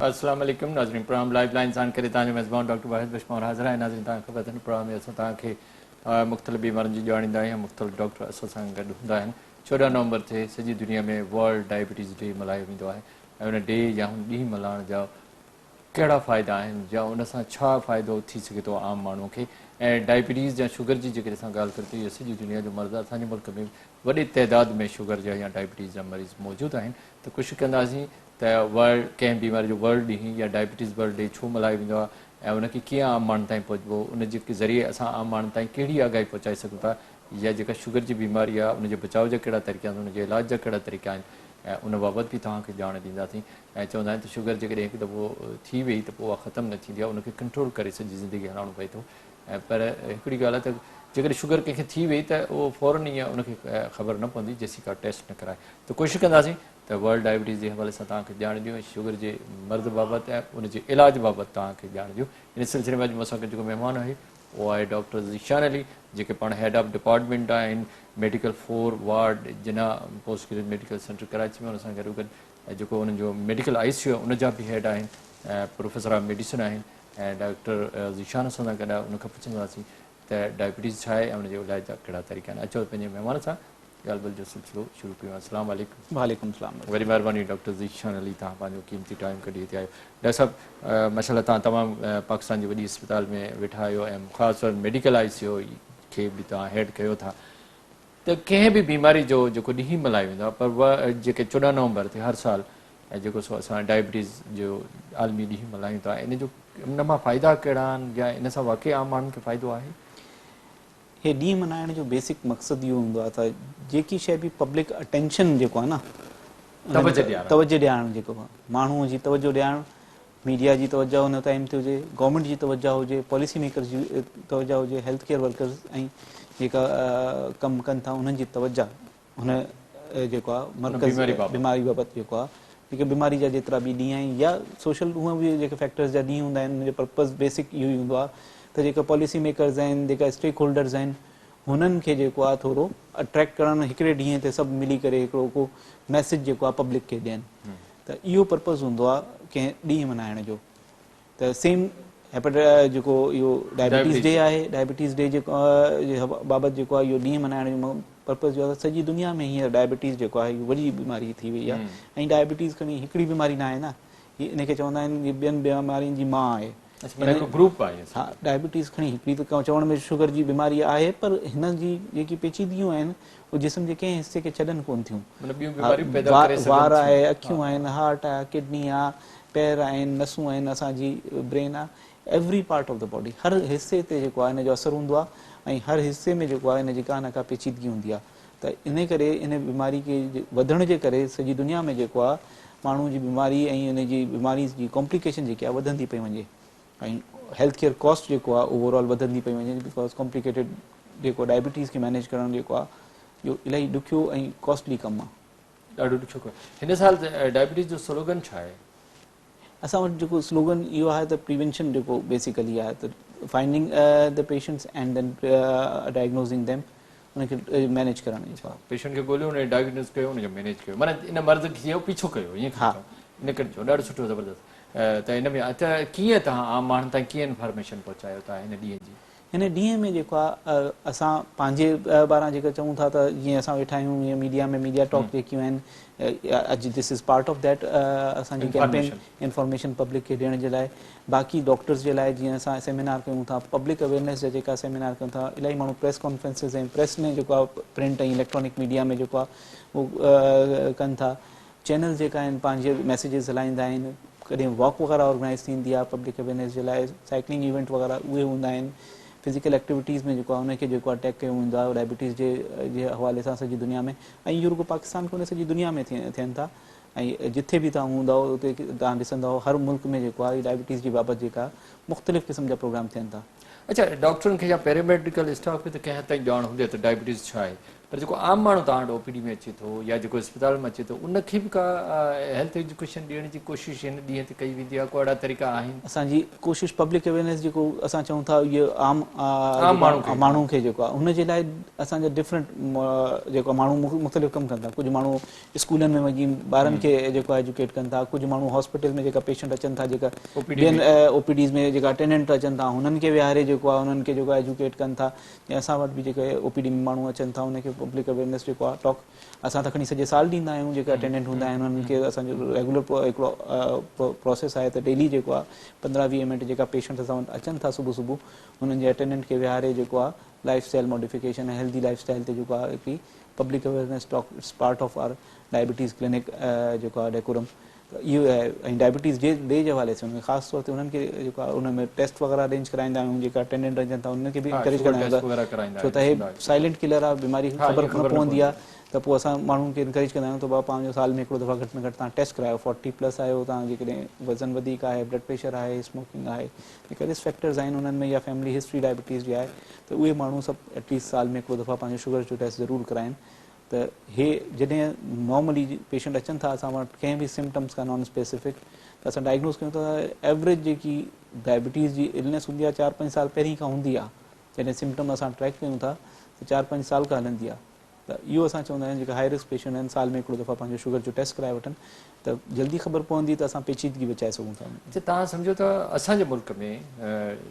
अस्सलाम वालेकुम नाज़रीन। प्रोग्राम लाइव लाइन सां करे तव्हांजो मेज़बान डॉक्टर वाहिद बशमौर हाज़िर आहे। नाज़रीन, तव्हांखे ख़बर अथनि प्रोग्राम में असां तव्हांखे मुख़्तलिफ़ बीमारियुनि जी ॼाणींदा आहियूं। मुख़्तलिफ़ डॉक्टर असां सां गॾु हूंदा आहिनि। 14 नवंबर ते सॼी दुनिया में वर्ल्ड डायबिटीज़ डे मल्हायो वेंदो आहे ऐं उन डे या हुन ॾींहुं मल्हाइण जा कहिड़ा फ़ाइदा आहिनि या उन सां छा फ़ाइदो थी सघे थो आम माण्हूअ खे। ऐं डायबिटीज़ या शुगर जी जेकॾहिं असां ॻाल्हि करियूं त सॼी दुनिया जो मर्ज़ आहे। असांजे मुल्क में वॾे तइदाद में शुगर जा या डायबिटीज़ जा मरीज़ मौजूदु आहिनि। त कोशिशि कंदासीं त वर्ल्ड कंहिं बीमारी जो वर्ल्ड ॾींहुं या डायबिटीज़ वर्ल्ड डे छो मल्हायो वेंदो आहे ऐं उनखे कीअं आम माण्हुनि ताईं पहुचबो, उन जे ज़रिए असां आम माण्हुनि ताईं कहिड़ी आगाही पहुचाए सघूं था, या जेका शुगर जी बीमारी आहे उनजे बचाव जा कहिड़ा तरीक़ा आहिनि, उनजे इलाज जा कहिड़ा तरीक़ा आहिनि ऐं उन बाबति बि तव्हांखे ॼाण ॾींदासीं। ऐं चवंदा आहिनि त शुगर जेकॾहिं हिकु दफ़ो थी वई त पोइ उहा ख़तमु न थींदी आहे, उनखे कंट्रोल करे सॼी ज़िंदगी हलाइणो पए थो। ऐं पर हिकिड़ी ॻाल्हि आहे त जेकॾहिं शुगर कंहिंखे थी वई त उहो फ़ौरन ईअं उनखे ख़बर न पवंदी जेसीं का टेस्ट न कराए। त कोशिशि कंदासीं त वर्ल्ड डायबिटीज़ जे हवाले सां तव्हांखे ॼाण ॾियूं ऐं शुगर जे मर्ज़ बाबति ऐं उनजे इलाज बाबति तव्हांखे ॼाण ॾियूं। इन सिलसिले में अॼु मूंसां गॾु जेको महिमान आहे उहो आहे डॉक्टर ज़ीशान अली, जेके पाण हेड ऑफ डिपार्टमेंट आहिनि मेडिकल 4 वार्ड जिना post graduate medical centre Karachi में। उन सां गॾो गॾु ऐं जेको उन्हनि जो मेडिकल ICU आहे उनजा बि हेड आहिनि ऐं प्रोफेसर ऑफ मेडिसिन आहिनि। ऐं डॉक्टर ज़ीशान सां गॾु आहे उनखां पुछंदासीं त डायबिटीज़ छा आहे ऐं उनजे इलाज जा कहिड़ा तरीक़ा आहिनि। अचो पंहिंजे महिमान सां ॻाल्हि ॿोल जो सिलसिलो शुरू कयूं। अस्सलाम वालेकुम। वालेकुम सलाम। वरी महिरबानी डॉक्टर ज़ीशान अली, तव्हां पंहिंजो क़ीमती टाइम कढी हिते आयो। डॉक्टर साहब, माशाल्लाह तव्हां तमामु पाकिस्तान जी वॾी अस्पताल में वेठा आहियो ऐं ख़ासि तौर मेडिकल ICU खे बि तव्हां हेड कयो था। त कंहिं बि बीमारी जो जेको ॾींहुं मल्हायो वेंदो आहे पर उहा जेके 14 नवंबर ते हर साल ऐं जेको सो असां डायबिटीज़ जो आलमी ॾींहुं मल्हायूं था, इन जो इन मां फ़ाइदा कहिड़ा आहिनि या इन सां वाक़ई आम माण्हुनि खे फ़ाइदो आहे? हे ॾींहुं मल्हाइण जो बेसिक मक़सदु इहो हूंदो आहे त जेकी शइ बि पब्लिक अटेंशन जेको आहे न, तवजो ॾियारणु, जेको आहे माण्हूअ जी तवजो ॾियारणु, मीडिया जी तवजो हुन टाइम ते हुजे, गवर्नमेंट जी तवजो हुजे, पॉलिसी मेकर्स जी तवजो हुजे, हेल्थ केयर वर्कर्स ऐं जेका कमु कनि था उन्हनि जी तवजो हुन जेको आहे मर्कज़ बीमारी बाबति जेको आहे, जेके बीमारी जा जेतिरा बि ॾींहं आहिनि या सोशल उहे बि जेके फैक्टर्स जा ॾींहं हूंदा आहिनि, उनजो पर्पज़ बेसिक इहो ई हूंदो आहे त जेका पॉलिसी मेकर्स आहिनि, जेका स्टेक होल्डर्स आहिनि, हुननि खे जेको आहे थोरो अट्रैक्ट करणु हिकिड़े ॾींहं ते सभु मिली करे हिकिड़ो को मैसेज जेको आहे पब्लिक खे ॾियनि। त इहो पर्पज़ हूंदो आहे कंहिं ॾींहुं मल्हाइण जो। त सेम जेको इहो डायबिटीज़ डे आहे, डायबिटीज़ डे जेको बाबति जेको आहे इहो ॾींहुं मल्हाइण जो पर्पज़ जो आहे त सॼी दुनिया में हींअर डायबिटीज़ जेको आहे इहो वॾी बीमारी थी वई आहे। ऐं डायबिटीज़ खणी हिकिड़ी बीमारी न आहे न, इनखे चवंदा आहिनि ॿियनि बीमारियुनि जी माउ आहे। ग्रुप आहे। हा, डायबिटीज़ खणी हिकिड़ी त चवण में शुगर जी बीमारी आहे, पर हिन जी जेकी पेचीदियूं आहिनि उहे जिस्म जे कंहिं हिसे खे छॾनि कोन थियूं। वार आहे, अखियूं आहिनि, हार्ट आहे, किडनी आहे, पैर आहिनि, नसूं आहिनि, असांजी ब्रेन आहे, every part of the body, हर हिसे ते जेको आहे इन जो असरु हूंदो आहे ऐं हर हिसे में जेको आहे इन जी का न का पेचीदगी हूंदी आहे। त इन करे इन बीमारी खे वधण जे करे सॼी दुनिया में जेको आहे माण्हू जी बीमारी ऐं इन जी बीमारी जी कॉम्प्लिकेशन जेकी आहे वधंदी पई वञे ऐं हेल्थ केयर कॉस्ट जेको आहे ओवरऑल वधंदी पई वञे, बिकॉज कॉम्प्लिकेटेड जेको डायबिटीज़ खे मैनेज करणु जेको आहे इहो इलाही ॾुखियो ऐं कॉस्टली कमु आहे। ॾाढो ॾुखियो कमु। हिन साल डायबिटीज़ जो स्लोगन छा आहे? असां वटि जेको स्लोगन इहो आहे त प्रिवेंशन जेको बेसिकली आहे त finding the patients and then diagnosing them, उनखे मैनेज करणु जेको आहे। पेशेंट खे ॻोल्हियो, उनखे डायग्नोज़ कयो, उनजो मैनेज कयो, माना इन मर्ज़ खे पीछो कयो, ईअं इन करे चओ। ॾाढो सुठो, ज़बरदस्त। त हिन में त कीअं तव्हां आम माण्हुनि ताईं कीअं इंफॉर्मेशन पहुचायो था हिन ॾींहं जी? हिन ॾींहं में जेको आहे असां पंहिंजे ॿारहं जेका चऊं था त जीअं असां वेठा आहियूं हीअं मीडिया में मीडिया टॉक जेकियूं आहिनि, अॼु this is part of that असांजी कैंपेन इंफॉर्मेशन पब्लिक खे ॾियण जे लाइ। बाक़ी डॉक्टर्स जे लाइ जीअं असां सेमिनार कयूं था, पब्लिक अवेयरनेस जा जेका सेमिनार कयूं था, इलाही माण्हू प्रेस कॉन्फ्रेंसिस ऐं प्रेस में जेको आहे प्रिंट ऐं इलेक्ट्रॉनिक मीडिया में जेको आहे उहो कनि था। चैनल जेका आहिनि पंहिंजे मैसेजिस हलाईंदा आहिनि, कॾहिं वॉक वग़ैरह ऑर्गेनाइज़ थींदी आहे पब्लिक अवेयरनेस जे लाइ, साइकिलिंग इवेंट वग़ैरह उहे हूंदा आहिनि। फिज़िकल एक्टिविटीज़ में जेको आहे उनखे जेको आहे अटैक कयो हूंदो आहे डायबिटीज़ जे हवाले सां सॼी दुनिया में, ऐं इहो रुॻो पाकिस्तान कोन्हे सॼी दुनिया में थियनि था। ऐं जिथे बि तव्हां हूंदव उते तव्हां ॾिसंदव हर मुल्क में जेको आहे डायबिटीज़ जी बाबति जेका मुख़्तलिफ़ क़िस्म जा प्रोग्राम थियनि था। अच्छा, डॉक्टरनि खे या पैरामेडिकल स्टाफ खे त कंहिं हद ताईं ॼाण हूंदी आहे त डायबिटीज़ छा आहे, पर जेको आम माण्हू तव्हां वटि ओपीडी में अचे थो या जेको अस्पताल में अचे थो उनखे बि का हेल्थ एजुकेशन ॾियण जी कोशिशि हिन ॾींहं ते कई वेंदी आहे? को अहिड़ा तरीक़ा आहिनि? असांजी कोशिशि पब्लिक अवेयरनेस जेको असां चऊं था इहो आम माण्हू खे जेको आहे उनजे लाइ असांजा डिफरेंट जेको माण्हू मुख़्तलिफ़ कमु कनि था। कुझु माण्हू स्कूलनि में वञी ॿारनि खे जेको आहे एजुकेट कनि था, कुझु माण्हू हॉस्पिटल में जेका पेशेंट अचनि था, जेका ॿियनि ओपीडीज़ में जेका अटेंडेंट अचनि था हुननि खे विहारे जेको आहे उन्हनि खे जेको आहे एजुकेट कनि था। या असां वटि बि जेके ओपीडी में माण्हू अचनि था उनखे पब्लिक अवेयरनेस जेको आहे टॉक असां त खणी सॼे साल ॾींदा आहियूं। जेके अटेंडेंट हूंदा आहिनि उन्हनि खे असांजो रेगुलर हिकिड़ो प्रोसेस आहे त डेली जेको आहे 15-20 मिनट जेका पेशेंट असां वटि अचनि था सुबुह सुबुह हुननि जे अटेंडेंट खे विहारे जेको आहे लाइफ स्टाइल मॉडिफिकेशन ऐं हेल्दी लाइफ स्टाइल ते जेको आहे हिकिड़ी public awareness talk it's part of our diabetes clinic जेको आहे डेकोरम। त इहो आहे। ऐं डायबिटीज़ डे जे हवाले सां ख़ासि तौर ते उन्हनि खे जेको आहे उन में टेस्ट वग़ैरह अरेंज कराईंदा आहियूं। जेका अटेंडेंट अचनि था उन्हनि खे बि इंकरेज कंदा आहियूं छो त हे साइलेंट किलर आहे, बीमारी ख़बर न पवंदी आहे। त पोइ असां माण्हुनि खे इंकरेज कंदा आहियूं त भाउ पंहिंजो साल में हिकिड़ो दफ़ा घटि में घटि तव्हां टेस्ट करायो। 40+ आहियो तव्हां, जेकॾहिं वज़न वधीक आहे, ब्लड प्रेशर आहे, स्मोकिंग आहे, जेके रिस्क फैक्टर्स आहिनि उन्हनि में, या फैमिली हिस्ट्री डायबिटीज़ जी आहे त उहे माण्हू सभु एटलीस्ट साल में हिकिड़ो दफ़ा पंहिंजो शुगर जो टेस्ट ज़रूरु कराइनि। त हे जॾहिं नॉर्मली पेशेंट अचनि था असां वटि कंहिं बि सिम्टम्स का नॉन स्पेसिफिक त असां डायग्नोस कयूं था। एवरेज जेकी डायबिटीज़ जी इलनेस हूंदी आहे 4-5 साल पहिरीं खां हूंदी आहे। जॾहिं सिम्टम असां ट्रैक कयूं था त 4-5 साल खां हलंदी आहे। त इहो असां चवंदा आहियूं जेका हाई रिस्क पेशेंट आहिनि साल में हिकिड़ो दफ़ा पंहिंजो शुगर जो टेस्ट कराए वठनि त जल्दी ख़बर पवंदी त असां पेचीदगी बचाए सघूं था। तव्हां सम्झो था असांजे मुल्क में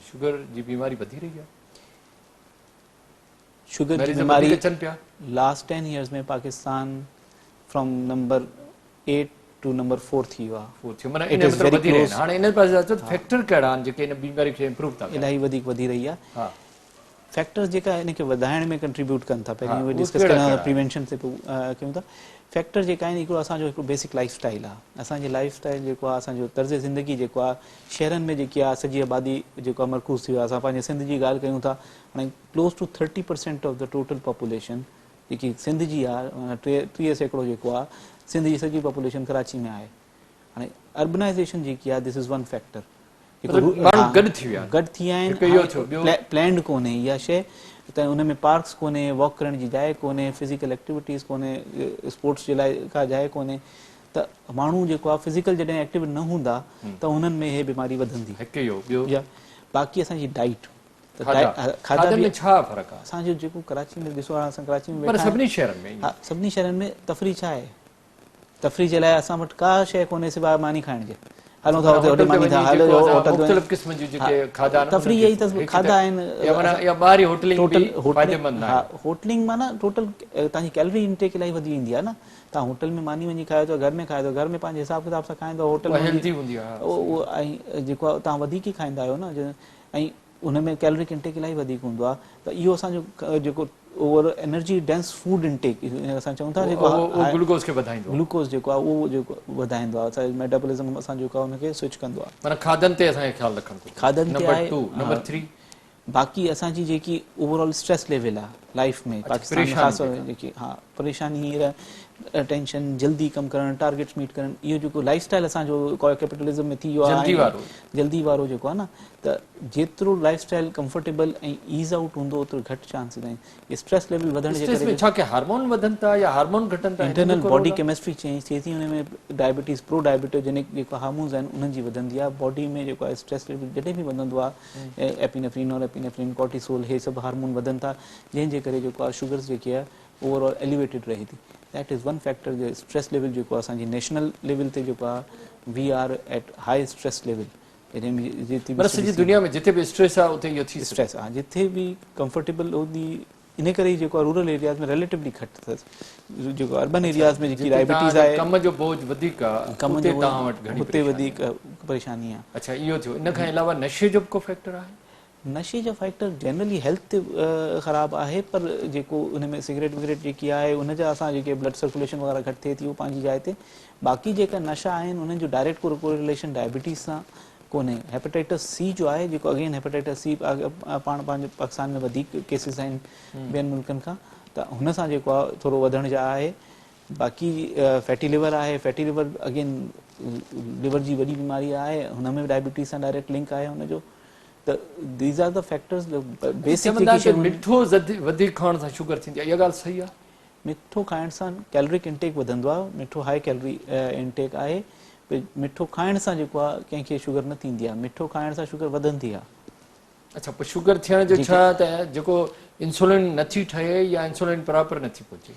शुगर जी बीमारी वधी रही आहे? शुगर जी बीमारी लास्ट 10 years में Pakistan from number 8 to number 4 थी वियो आहे। हाणे इन पासे अचो फैक्टर कहिड़ा आहिनि जेके इन बीमारी खे इंप्रूव था कनि? इलाही वधीक वधी रही आहे। फैक्टर्स जेका इनखे वधाइण में कंट्रीब्यूट कनि था, पहिरीं उहे डिस्कस कयूं, प्रिवेंशन ते कयूं था। फैक्टर जेका आहिनि हिकिड़ो असांजो हिकिड़ो बेसिक लाइफ स्टाइल आहे। असांजी लाइफ स्टाइल जेको आहे असांजो तर्ज़ ज़िंदगी जेको आहे शहरनि में जेकी आहे सॼी आबादी जेको आहे मरकूज़ थी वियो आहे। असां पंहिंजे सिंध जी ॻाल्हि कयूं था हाणे close to 30% of the total population जेकी सिंध जी आहे 30% जेको आहे सिंध जी सॼी पॉपुलेशन कराची में आहे। हाणे अर्बनाइज़ेशन जेकी आहे दिस इज़ वन फैक्टर। गॾु थी विया आहिनि, प्लैंड कोन्हे इहा शइ त उन में पार्क्स कोन्हे, वॉक करण जी जाइ कोन्हे, फिज़िकल एक्टिविटीज़ कोन्हे, स्पोर्ट्स जे लाइ का जाइ कोन्हे। त माण्हू जेको आहे फिज़िकल जॾहिं एक्टिव न हूंदा त हुननि में इहे बीमारी वधंदी। बाक़ी असांजी डाइट खाधा में छा फ़र्क़ु आहे? असांजो जेको कराची में ॾिसो हाणे असां कराची में सभिनी शहरनि में तफ़री छा आहे? तफ़री जे लाइ असां वटि का शइ कोन्हे सवाइ मानी खाइण जे। हलो था हुते होॾे मानी था हलो होटल मुख़्तलिफ़ क़िस्म जी जेके खाधा तफ़री इहा ई त खाधा आहिनि। होटलिंग माना टोटल तव्हांजी कैलोरी इंटेक इलाही वधी वेंदी आहे न। तव्हां होटल में मानी वञी खायो था, घर में खायो था, घर में पंहिंजे हिसाब किताब सां खाईंदो, होटल में उहो ऐं जेको आहे तव्हां वधीक ई खाईंदा आहियो न। ऐं उन में कैलोरिक इंटेक इलाही वधीक हूंदो आहे। त इहो असांजो जेको over energy dense food intake असां चऊं था जेको ग्लूकोज़ जेको आहे उहो जेको वधाईंदो आहे। असांजो मेटाबॉलिज़म असां जेको आहे उनखे स्विच कंदो आहे। खाधनि ते असांखे ख़्यालु रखणु घुरिजे। खाधनि ते आहे। बाक़ी असांजी जेकी ओवरऑल स्ट्रेस लेवल आहे लाइफ में पाकिस्तान में ख़ासि जेकी परेशानी टेंशन, जल्दी कमु करणु, टारगेट्स मीट करणु, इहो जेको लाइफ स्टाइल असांजो कैपिटलिज़म में थी वियो आहे जल्दी वारो जेको आहे न। त जेतिरो लाइफ स्टाइल कंफर्टेबल ऐं ईज़ आउट हूंदो ओतिरो घटि चांसिस आहिनि स्ट्रेस लेवल वधण जे करे। हार्मोन वधनि था या हार्मोन घटनि था? इंटरनल बॉडी केमिस्ट्री चेंज थिए थी। हुन में डायबिटीज़ प्रो डायबिटोजेनिक जेको हार्मोन्स आहिनि उन्हनि जी वधंदी आहे। बॉडी में जेको आहे स्ट्रेस लेवल जॾहिं बि वधंदो आहे एपिनेफ्रिन और एपिनेफ्रिन कॉर्टिसोल हे सभु हार्मोन वधनि था जंहिंजे करे जेको आहे शुगर्स जेकी आहे ओवरऑल एलिवेटेड रहे थी। That is one factor. जो स्ट्रेस लेवल जेको आहे असांजी नेशनल लेवल ते जेको आहे we are at high stress level. सॼी दुनिया में जिथे बि स्ट्रेस आहे उते इहो थी स्ट्रेस आहे। जिथे बि कंफर्टेबल हूंदी इन करे ई जेको आहे रूरल एरियाज़ में रिलेटिवली घटि अथसि। जेको अर्बन एरियाज़ में जेकी डायबिटीज़ आहे कम जो बोझ वधीक आहे, कम जो हुते वधीक परेशानी आहे। अच्छा इहो थियो। इन खां अलावा नशे जो को फैक्टर आहे? नशे जो फैक्टर जनरली हेल्थ ते ख़राबु आहे, पर जेको उन में सिगरेट विगरेट जेकी आहे उनजा असां जेके ब्लड सर्कुलेशन वग़ैरह घटि थिए थी उहो पंहिंजी जाइ ते। बाक़ी जेका नशा आहिनि उन्हनि जो डायरेक्ट कोरिलेशन डायबिटीज़ सां कोन्हे। हेपेटाइटिस सी जो आहे जेको अगेन हेपेटाइटिस सी पाण पंहिंजे पाकिस्तान में वधीक केसिस आहिनि ॿियनि मुल्कनि खां, त हुन सां जेको आहे थोरो वधण जा आहे। बाक़ी फैटी लिवर आहे। फैटी लिवर अगेन लिवर जी वॾी बीमारी आहे, हुन में डायबिटीज़ सां डायरेक्ट लिंक आहे हुनजो। त these are the factors basic. मिठो वधीक खाइण सां शुगर थींदी आहे, इहा ॻाल्हि सही आहे? मिठो खाइण सां कैलोरिक इंटेक वधंदो आहे, मिठो हाई कैलोरी इंटेक आहे। मिठो खाइण सां जेको आहे कंहिंखे शुगर न थींदी आहे, मिठो खाइण सां शुगर वधंदी आहे। अच्छा, पोइ शुगर थियण जो छा त जेको इंसुलिन नथी ठहे या इंसुलिन प्रॉपर नथी पहुचे?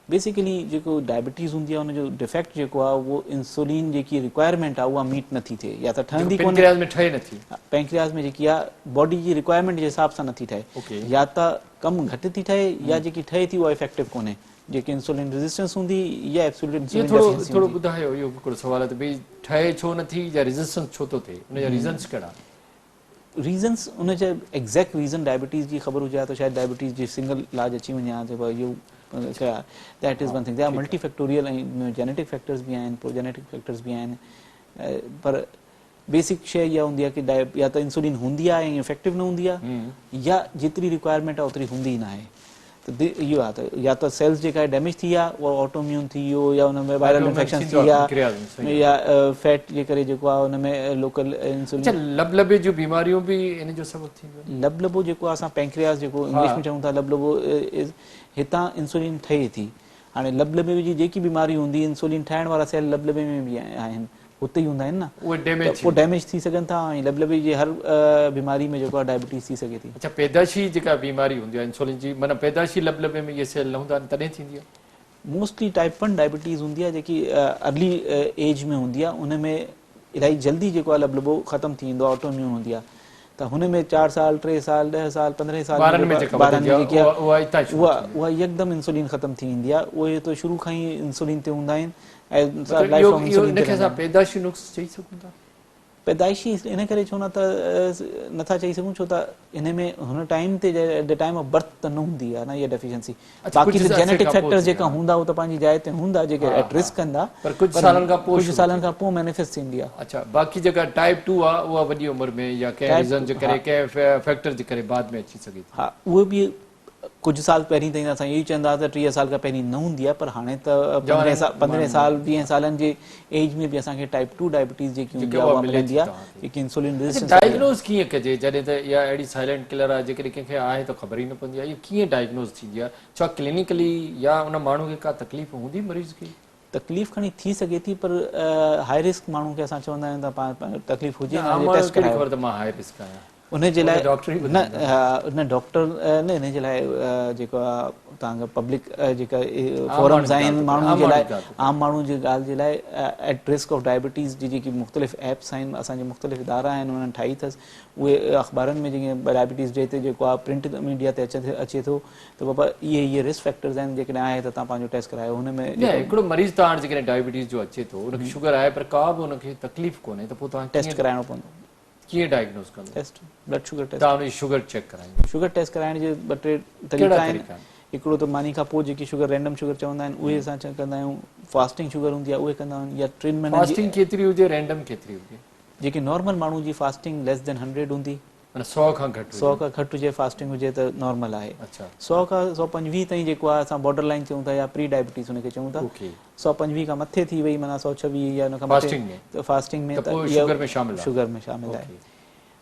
बेसिकली जेको डायबिटीज़ हूंदी आहे हुनजो डिफेक्ट जेको आहे उहो इंसुलिन जेकी रिक्वायरमेंट आहे उहा मीट नथी थिए, या त ठहंदी कोन्हे, पैंक्रियास में ठहे नथी, पैंक्रियास में जेकी आहे बॉडी जी रिक्वायरमेंट जे हिसाब सां नथी ठहे, या त कम घटि थी ठहे या जेकी ठहे थी उहा इफेक्टिव कोन्हे, जेकी इंसुलिन रेजिस्टेंस हूंदी या एब्सोल्यूट इंसुलिन डेफिशिएंसी। थोरो ॿुधायो, इहो हिकिड़ो सुवाल आहे त भई ठहे छो नथी या रेजिस्टेंस छो थो थिए, उनजा रीज़न्स कहिड़ा? रीज़न्स उनजा एग्ज़ैक्ट रीज़न डायबिटीज़ जी ख़बर हुजे त शायदि डायबिटीज़ जी सिंगल इलाज अची वञे हा, त इहो that is one thing. There are multifactorial ऐं जेनेटिक फैक्टर्स बि आहिनि, प्रोजेनेटिक फैक्टर्स बि आहिनि, पर बेसिक शइ इहा हूंदी आहे कि या त इंसुलिन हूंदी आहे ऐं इफेक्टिव न हूंदी आहे, या जेतिरी रिक्वायरमेंट आहे ओतिरी हूंदी ई न आहे। त इहो आहे त या त सेल्स जेका डैमेज थी आहे उहा ऑटोम्यून थी वियो, या हुन में वायरल इंफेक्शन थी विया, या फैट जे करे जेको आहे हुन में लोकल इंसुलिन। लबलबे जूं बीमारियूं बि इन जो सबबु थींदियूं? लबलबो जेको असां पैंक्रियास जेको इंग्लिश में चऊं था, लबलबो हितां इंसुलिन ठहे थी। हाणे लबलबे जी जेकी बीमारी हूंदी, इंसुलिन ठाहिण वारा सेल लबलबे में बि आहिनि, हुते ई हूंदा आहिनि न, पोइ डैमेज थी सघनि था, ऐं लबलबे जी हर बीमारी में जेको आहे डायबिटीज़ थी सघे थी। अच्छा, पैदाशी जेका बीमारी हूंदी आहे इंसुलिन जी, माना पैदाशी लबलबे में इहे सेल न हूंदा आहिनि तॾहिं थींदी आहे? मोस्टली टाइप 1 डायबिटीज़ हूंदी आहे जेकी अर्ली एज में हूंदी आहे, उन में इलाही जल्दी जेको आहे लबलबो ख़तमु थी वेंदो आहे, ऑटोम्यून हूंदी आहे, त हुन में 4 साल 3 साल 10 साल 15 साल ॿारनि में जेकी उहा यकदम इंसुलिन ख़तमु थी वेंदी आहे, उहे त शुरू खां ई इंसुलिन ते हूंदा आहिनि। पैदाशी नुक्स चई सघूं था? पैदाइशी इन करे छो नथा चई सघूं, छो त इन में हुन टाइम ते at the time of berth त न हूंदी आहे न इहा डेफिशिएंसी। बाक़ी त जेनेटिक फैक्टर्स जेका हूंदा उहो त पंहिंजी जाइ ते हूंदा, जेके एट रिस्क कंदा, पर कुझु सालनि खां पोइ मैनिफेस्ट थींदी आहे। अच्छा, बाक़ी जेका टाइप 2 आहे उहा वॾी उमिरि में या कंहिं रीज़न जे करे, कंहिं फैक्टर जे करे बाद में अची सघे थी? हा, उहे बि कुझु साल पहिरीं ताईं असां इहो ई चवंदा त 30 साल खां पहिरीं न हूंदी आहे, पर हाणे त 15 साल 20 सालनि जे एज में बि असांखे टाइप 2 डायबिटीज़ जेकी हूंदी आहे उहा मिलंदी आहे, जेकी इंसुलिन रेजिस्टेंस। डायग्नोज कीअं कजे जॾहिं त इहा अहिड़ी साइलेंट किलर आहे जेकॾहिं कंहिंखे आहे त ख़बर ई न पवंदी आहे, इहा कीअं डायग्नोज थींदी आहे? छा क्लिनिकली या उन माण्हू खे का तकलीफ़ हूंदी मरीज़ खे? तकलीफ़ खणी थी सघे थी, पर हाई रिस्क माण्हू खे असां चवंदा आहियूं त तकलीफ़ हुजे न, मां हाई रिस्क आहियां, उनजे लाइ न डॉक्टर न, इन जे लाइ जेको आहे तव्हांजा पब्लिक जेका फोरम्स आहिनि माण्हुनि जे लाइ, आम माण्हू जी ॻाल्हि जे लाइ एट रिस्क ऑफ डायबिटीज़ जी जेकी मुख़्तलिफ़ एप्स आहिनि, असांजे मुख़्तलिफ़ इदारा आहिनि, उन्हनि ठाही अथसि, उहे अख़बारनि में जीअं डायबिटीज़ डे ते जेको आहे प्रिंट मीडिया ते अचे थो त बाबा इहे रिस्क फैक्टर्स आहिनि, जेकॾहिं आहे त तव्हां पंहिंजो टेस्ट करायो। हुन में हिकिड़ो मरीज़ त हाणे जेकॾहिं डायबिटीज़ जो अचे थो, उनखे शुगर आहे पर का बि उनखे तकलीफ़ कोन्हे, त पोइ तव्हां टेस्ट कराइणो पवंदो। कीअं डायग्नोज कंदो? टेस्ट, ब्लड शुगर टेस्ट, तव्हां शुगर चेक कराईंदो। शुगर टेस्ट कराइण जे 2-3 तरीक़ा आहिनि। हिकिड़ो त मानी खां पोइ जेकी शुगर रैंडम शुगर चवंदा आहिनि उहे असां कंदा आहियूं, फास्टिंग शुगर हूंदी आहे उहे कंदा आहियूं, या 3 महीननि जी फास्टिंग केतिरी हुजे, रैंडम केतिरी हुजे? जेकी नॉर्मल माण्हू जी फास्टिंग लेस देन 100 हूंदी, 100 खां घटि हुजे फास्टिंग हुजे त नॉर्मल आहे। 100 खां 125 ताईं जेको आहे असां बॉर्डर लाइन चऊं था या प्री डायबिटीज़ हुनखे चऊं था। 125 खां मथे थी वई, माना 126 या हुन खां मथे फास्टिंग में त शुगर में शामिल आहे।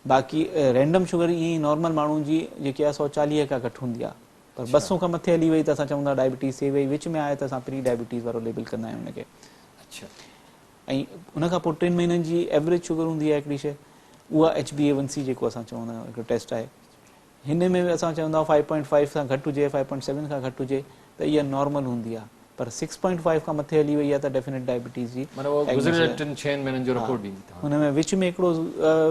बाक़ी रैंडम शुगर ईअं ई नॉर्मल माण्हुनि जी जेकी आहे 140 खां घटि हूंदी आहे, पर 200 खां मथे हली वई त असां चऊं था डायबिटीज़ थी वई, विच में आहे त असां प्री डायबिटीज़ वारो लेबल कंदा आहियूं हुनखे। अच्छा, ऐं उनखां पोइ 3 महीननि जी एवरेज शुगर हूंदी आहे हिकिड़ी शइ, उहा HbA1c जेको असां चवंदा आहियूं, हिकिड़ो टेस्ट आहे, हिन में असां चवंदा आहियूं 5.5 खां घटि हुजे, 5.7 खां घटि हुजे त इहा नॉर्मल हूंदी आहे, पर 6.5 खां मथे हली वई आहे त डेफिनेट डायबिटीज़ जी। हुन में विच में हिकिड़ो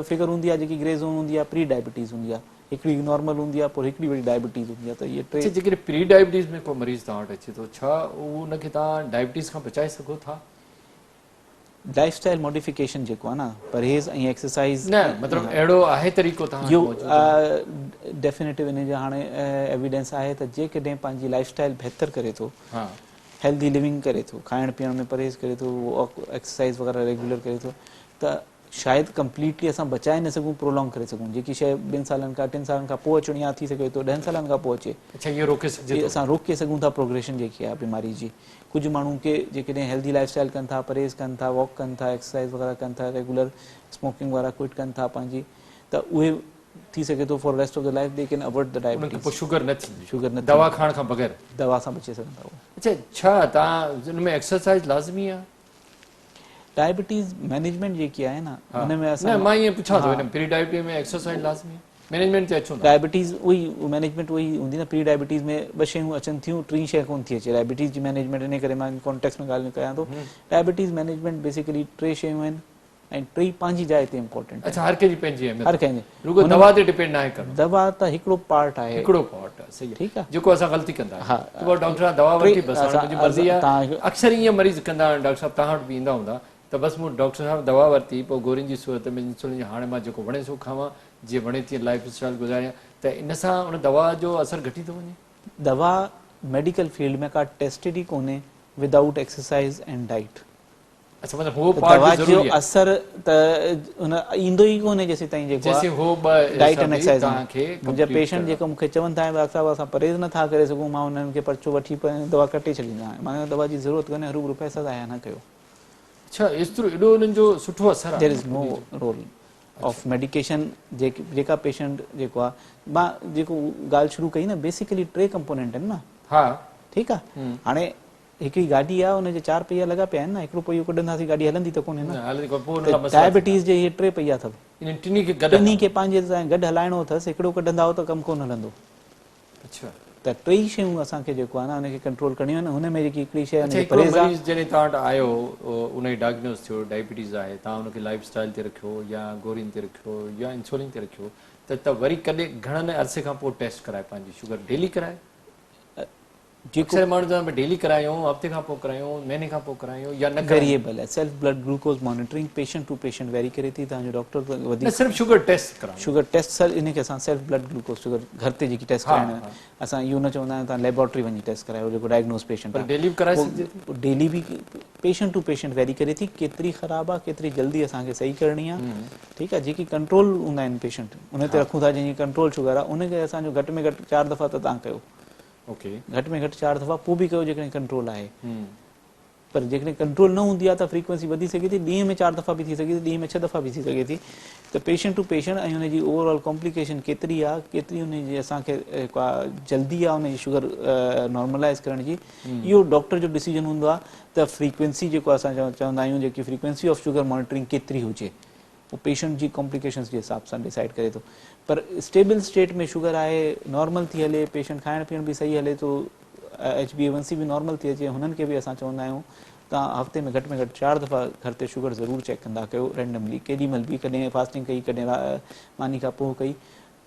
फिगर हूंदी आहे जेकी ग्रे ज़ोन हूंदी आहे, प्री डायबिटीज़ हूंदी आहे, हिकिड़ी नॉर्मल हूंदी आहे, पोइ हिकिड़ी वरी डायबिटीज़ हूंदी आहे। त इहे टे जेके प्री डायबिटीज़ में को मरीज़ तव्हां वटि अचे थो, छा उनखे तव्हां डायबिटीज़ खां बचाए सघो था? लाइफ स्टाइल मॉडिफिकेशन जेको आहे न, परहेज़ ऐं एक्सरसाइज़ न, मतिलबु अहिड़ो आहे तरीक़ो तव्हां डेफिनेटिव इन जो हाणे एविडेंस आहे त जेकॾहिं पंहिंजी लाइफ स्टाइल बहितर करे थो, हेल्दी लिविंग करे थो, खाइण पीअण में परहेज़ करे थो, एक्सरसाइज़ वग़ैरह रेगुलर करे थो, त शायदि कंप्लीटली असां बचाए न सघूं, प्रोलॉन्ग करे सघूं, जेकी शइ 2 सालनि खां 3 सालनि खां पोइ अचणी आहे थी सघे थो 10 सालनि खां पोइ अचे। अच्छा, इहो रोके सघे थो, असां रोके सघूं था प्रोग्रेशन जेकी आहे बीमारी जी। कुझु माण्हू खे जेकॾहिं हेल्दी लाइफ स्टाइल कनि था, परहेज़ कनि था, वॉक कनि था, एक्सरसाइज़ वग़ैरह कनि था, रेगुलर स्मोकिंग वग़ैरह क्विट कनि था पंहिंजी, त उहे थी सघे थो for rest of the life they can avoid the उनखे डायबिटीज पोइ शुगर न थींदी, शुगर न दवा खाइण खां बग़ैर। दवा सां बचे सघंदा उहो। अच्छा, छा तव्हां हुन में एक्सरसाइज लाज़मी आहे? डायबिटीज़ मैनेजमेंट जेकी आहे न हा। हुन में न असां मां ईअं पुछां थो, हा। हिन प्री डायबिटीज़ में एक्सरसाइज लाज़मी आहे? मैनेजमेंट ते अचूं था। डायबिटीज़ उही मैनेजमेंट उही हूंदी न। प्री डायबिटीज़ में ॿ शयूं अचनि थियूं, टी शइ कोन थी अचे डायबिटीज़ जी मैनेजमेंट। इन करे मां कॉन्टेक्स्ट में ॻाल्हि कयां थो। डायबिटीज़ मैनेजमेंट बेसिकली टे शयूं आहिनि ऐं टी पंहिंजी जाइ ते इम्पोर्टेंट। अच्छा, हर कंहिंजी पंहिंजी अहमियत, हर कंहिंजी। रुगो दवा ते डिपेंड न आहे करणो। दवा त हिकिड़ो पार्ट आहे, हिकिड़ो पार्ट आहे, सही आहे, ठीकु आहे, जेको असां ग़लती कंदा हा। आहियूं। पोइ डॉक्टर साहब दवा वठी बसि हाणे मुंहिंजी मर्ज़ी आहे। तव्हां अक्सर ईअं मरीज़ कंदा आहिनि, डॉक्टर साहब तव्हां वटि बि ईंदा हूंदा त बसि मूं डॉक्टर साहब दवा वरिती, पोइ गोरियुनि जी सूरत में इंसुलिन जी, हाणे मां जेको वणे सो खावां, जीअं वणे तीअं लाइफ स्टाइल गुज़ारियां, त इन सां उन दवा जो असरु घटी थो वञे? दवा मेडिकल फील्ड में का टेस्टेड ई कोन्हे विदाउट एक्सरसाइज एंड डाइट। अच्छा, मतलब हो पार्ट दवा ज़रूरी जो आहे। असर त उन ईंदो ई कोन्हे जेसीं ताईं जेको जैसे आहे हो ॿ डाइट हिसाब एंड ई एक्सरसाइज। तव्हांखे मुंहिंजा complete पेशेंट करणा। जेको मूंखे चवनि था डॉक्टर साहब असां परहेज़ नथा करे सघूं, मां उन्हनि खे पर्चो वठी दवा कटे छॾींदो आहियां। मां दवा जी ज़रूरत कोन्हे, हरूभरू पैसा ज़ाया न कयो। अच्छा, एतिरो एॾो उन्हनि जो सुठो असरु देयर आहे? Is no role of medication. जेका पेशेंट जेको आहे, मां जेको ॻाल्हि शुरू कई न, बेसिकली टे कंपोनेंट आहिनि न। हा, ठीकु आहे। हाणे हिकिड़ी गाॾी आहे, हुनजे 4 पहिया लॻा पिया आहिनि न, हिकिड़ो पहियो कढंदासीं गाॾी हलंदी त कोन्हे न। हलंदी कोन्हे, पोइ उन लाइ मसइला डायबिटीज़ जे इहे 3 पहिया अथव, इन टिनी खे गॾु टिनी खे पंहिंजे सां गॾु हलाइणो अथसि। हिकिड़ो कढंदा त कमु कोन हलंदो। अच्छा, त टई शयूं असांखे जेको आहे न हुनखे कंट्रोल करणियूं आहिनि। हुन में जेकी हिकिड़ी शइ अच्छा, हुनजी हिकिड़ो परहेज़ आहे। मरीज़ जॾहिं तव्हां वटि आयो, उन जी डायग्नोस थियो डायबिटीज़ आहे, तव्हां हुनखे लाइफ स्टाइल ते रखियो या गोरियुनि ते रखियो या इंसुलिन ते रखियो, त वरी कॾहिं घणनि अरसे खां पोइ टेस्ट कराए पंहिंजी शुगर? डेली कराए? जेको अक्सर माण्हू चवंदा डेली करायूं, हफ़्ते खां पोइ करायूं, महीने खां पोइ करायूं या न करायूं? वेरिएबल आहे। Self blood glucose monitoring patient to patient vary करे थी। तव्हांजो डॉक्टर त न वधीक सिर्फ़ु शुगर टेस्ट करायूं? शुगर टेस्ट सर इनखे असां सेल्फ ब्लड ग्लूकोज शुगर घर ते जेकी टेस्ट हा, कराइण, असां इहो न चवंदा आहियूं तव्हां लेबोरेटरी वञी टेस्ट करायो जेको डायग्नोस पेशेंट पर आहे। डेली बि कराए सघिजे थी? डेली बि पेशेंट टू पेशेंट वेरी करे थी, केतिरी ख़राबु आहे, केतिरी जल्दी असांखे सही करणी आहे। ठीकु आहे। जेकी कंट्रोल हूंदा आहिनि पेशेंट, उन ते रखूं था, जंहिंजी कंट्रोल शुगर आहे, उनखे असांजो घटि में घटि 4 दफ़ा त तव्हां कयो। ओके, घटि में घटि 4 दफ़ा, पोइ बि कयो जेकॾहिं कंट्रोल आहे। पर जेकॾहिं कंट्रोल न हूंदी आहे त फ्रीक्वेंसी वधी सघे थी, ॾींहं में 4 दफ़ा बि थी सघे थी, ॾींहं में 6 दफ़ा बि थी सघे थी। त पेशेंट टू पेशेंट ऐं हुनजी ओवरऑल कॉम्प्लिकेशन केतिरी आहे, केतिरी हुनजी असांखे जल्दी आहे हुनजी शुगर नॉर्मलाइज़ करण जी, इहो डॉक्टर जो डिसीजन हूंदो आहे। त फ्रीक्वेंसी जेको असां चवंदा आहियूं, जेकी फ्रीक्वेंसी ऑफ शुगर मॉनिटरिंग केतिरी हुजे, उहो पेशेंट जी कॉम्प्लिकेशन्स जे हिसाब सां डिसाइड करे थो। पर स्टेबल स्टेट में शुगर आहे, नॉर्मल थी हले, पेशेंट खाइण पीअण बि सही हले थो, HbA1c बि नॉर्मल थी अचे, हुननि खे बि असां चवंदा आहियूं तव्हां हफ़्ते में घटि 4 दफ़ा घर ते शुगर ज़रूरु चेक कंदा कयो, रेंडमली, केॾी महिल बि, कॾहिं फास्टिंग कई, कॾहिं मानी खां पोइ कई,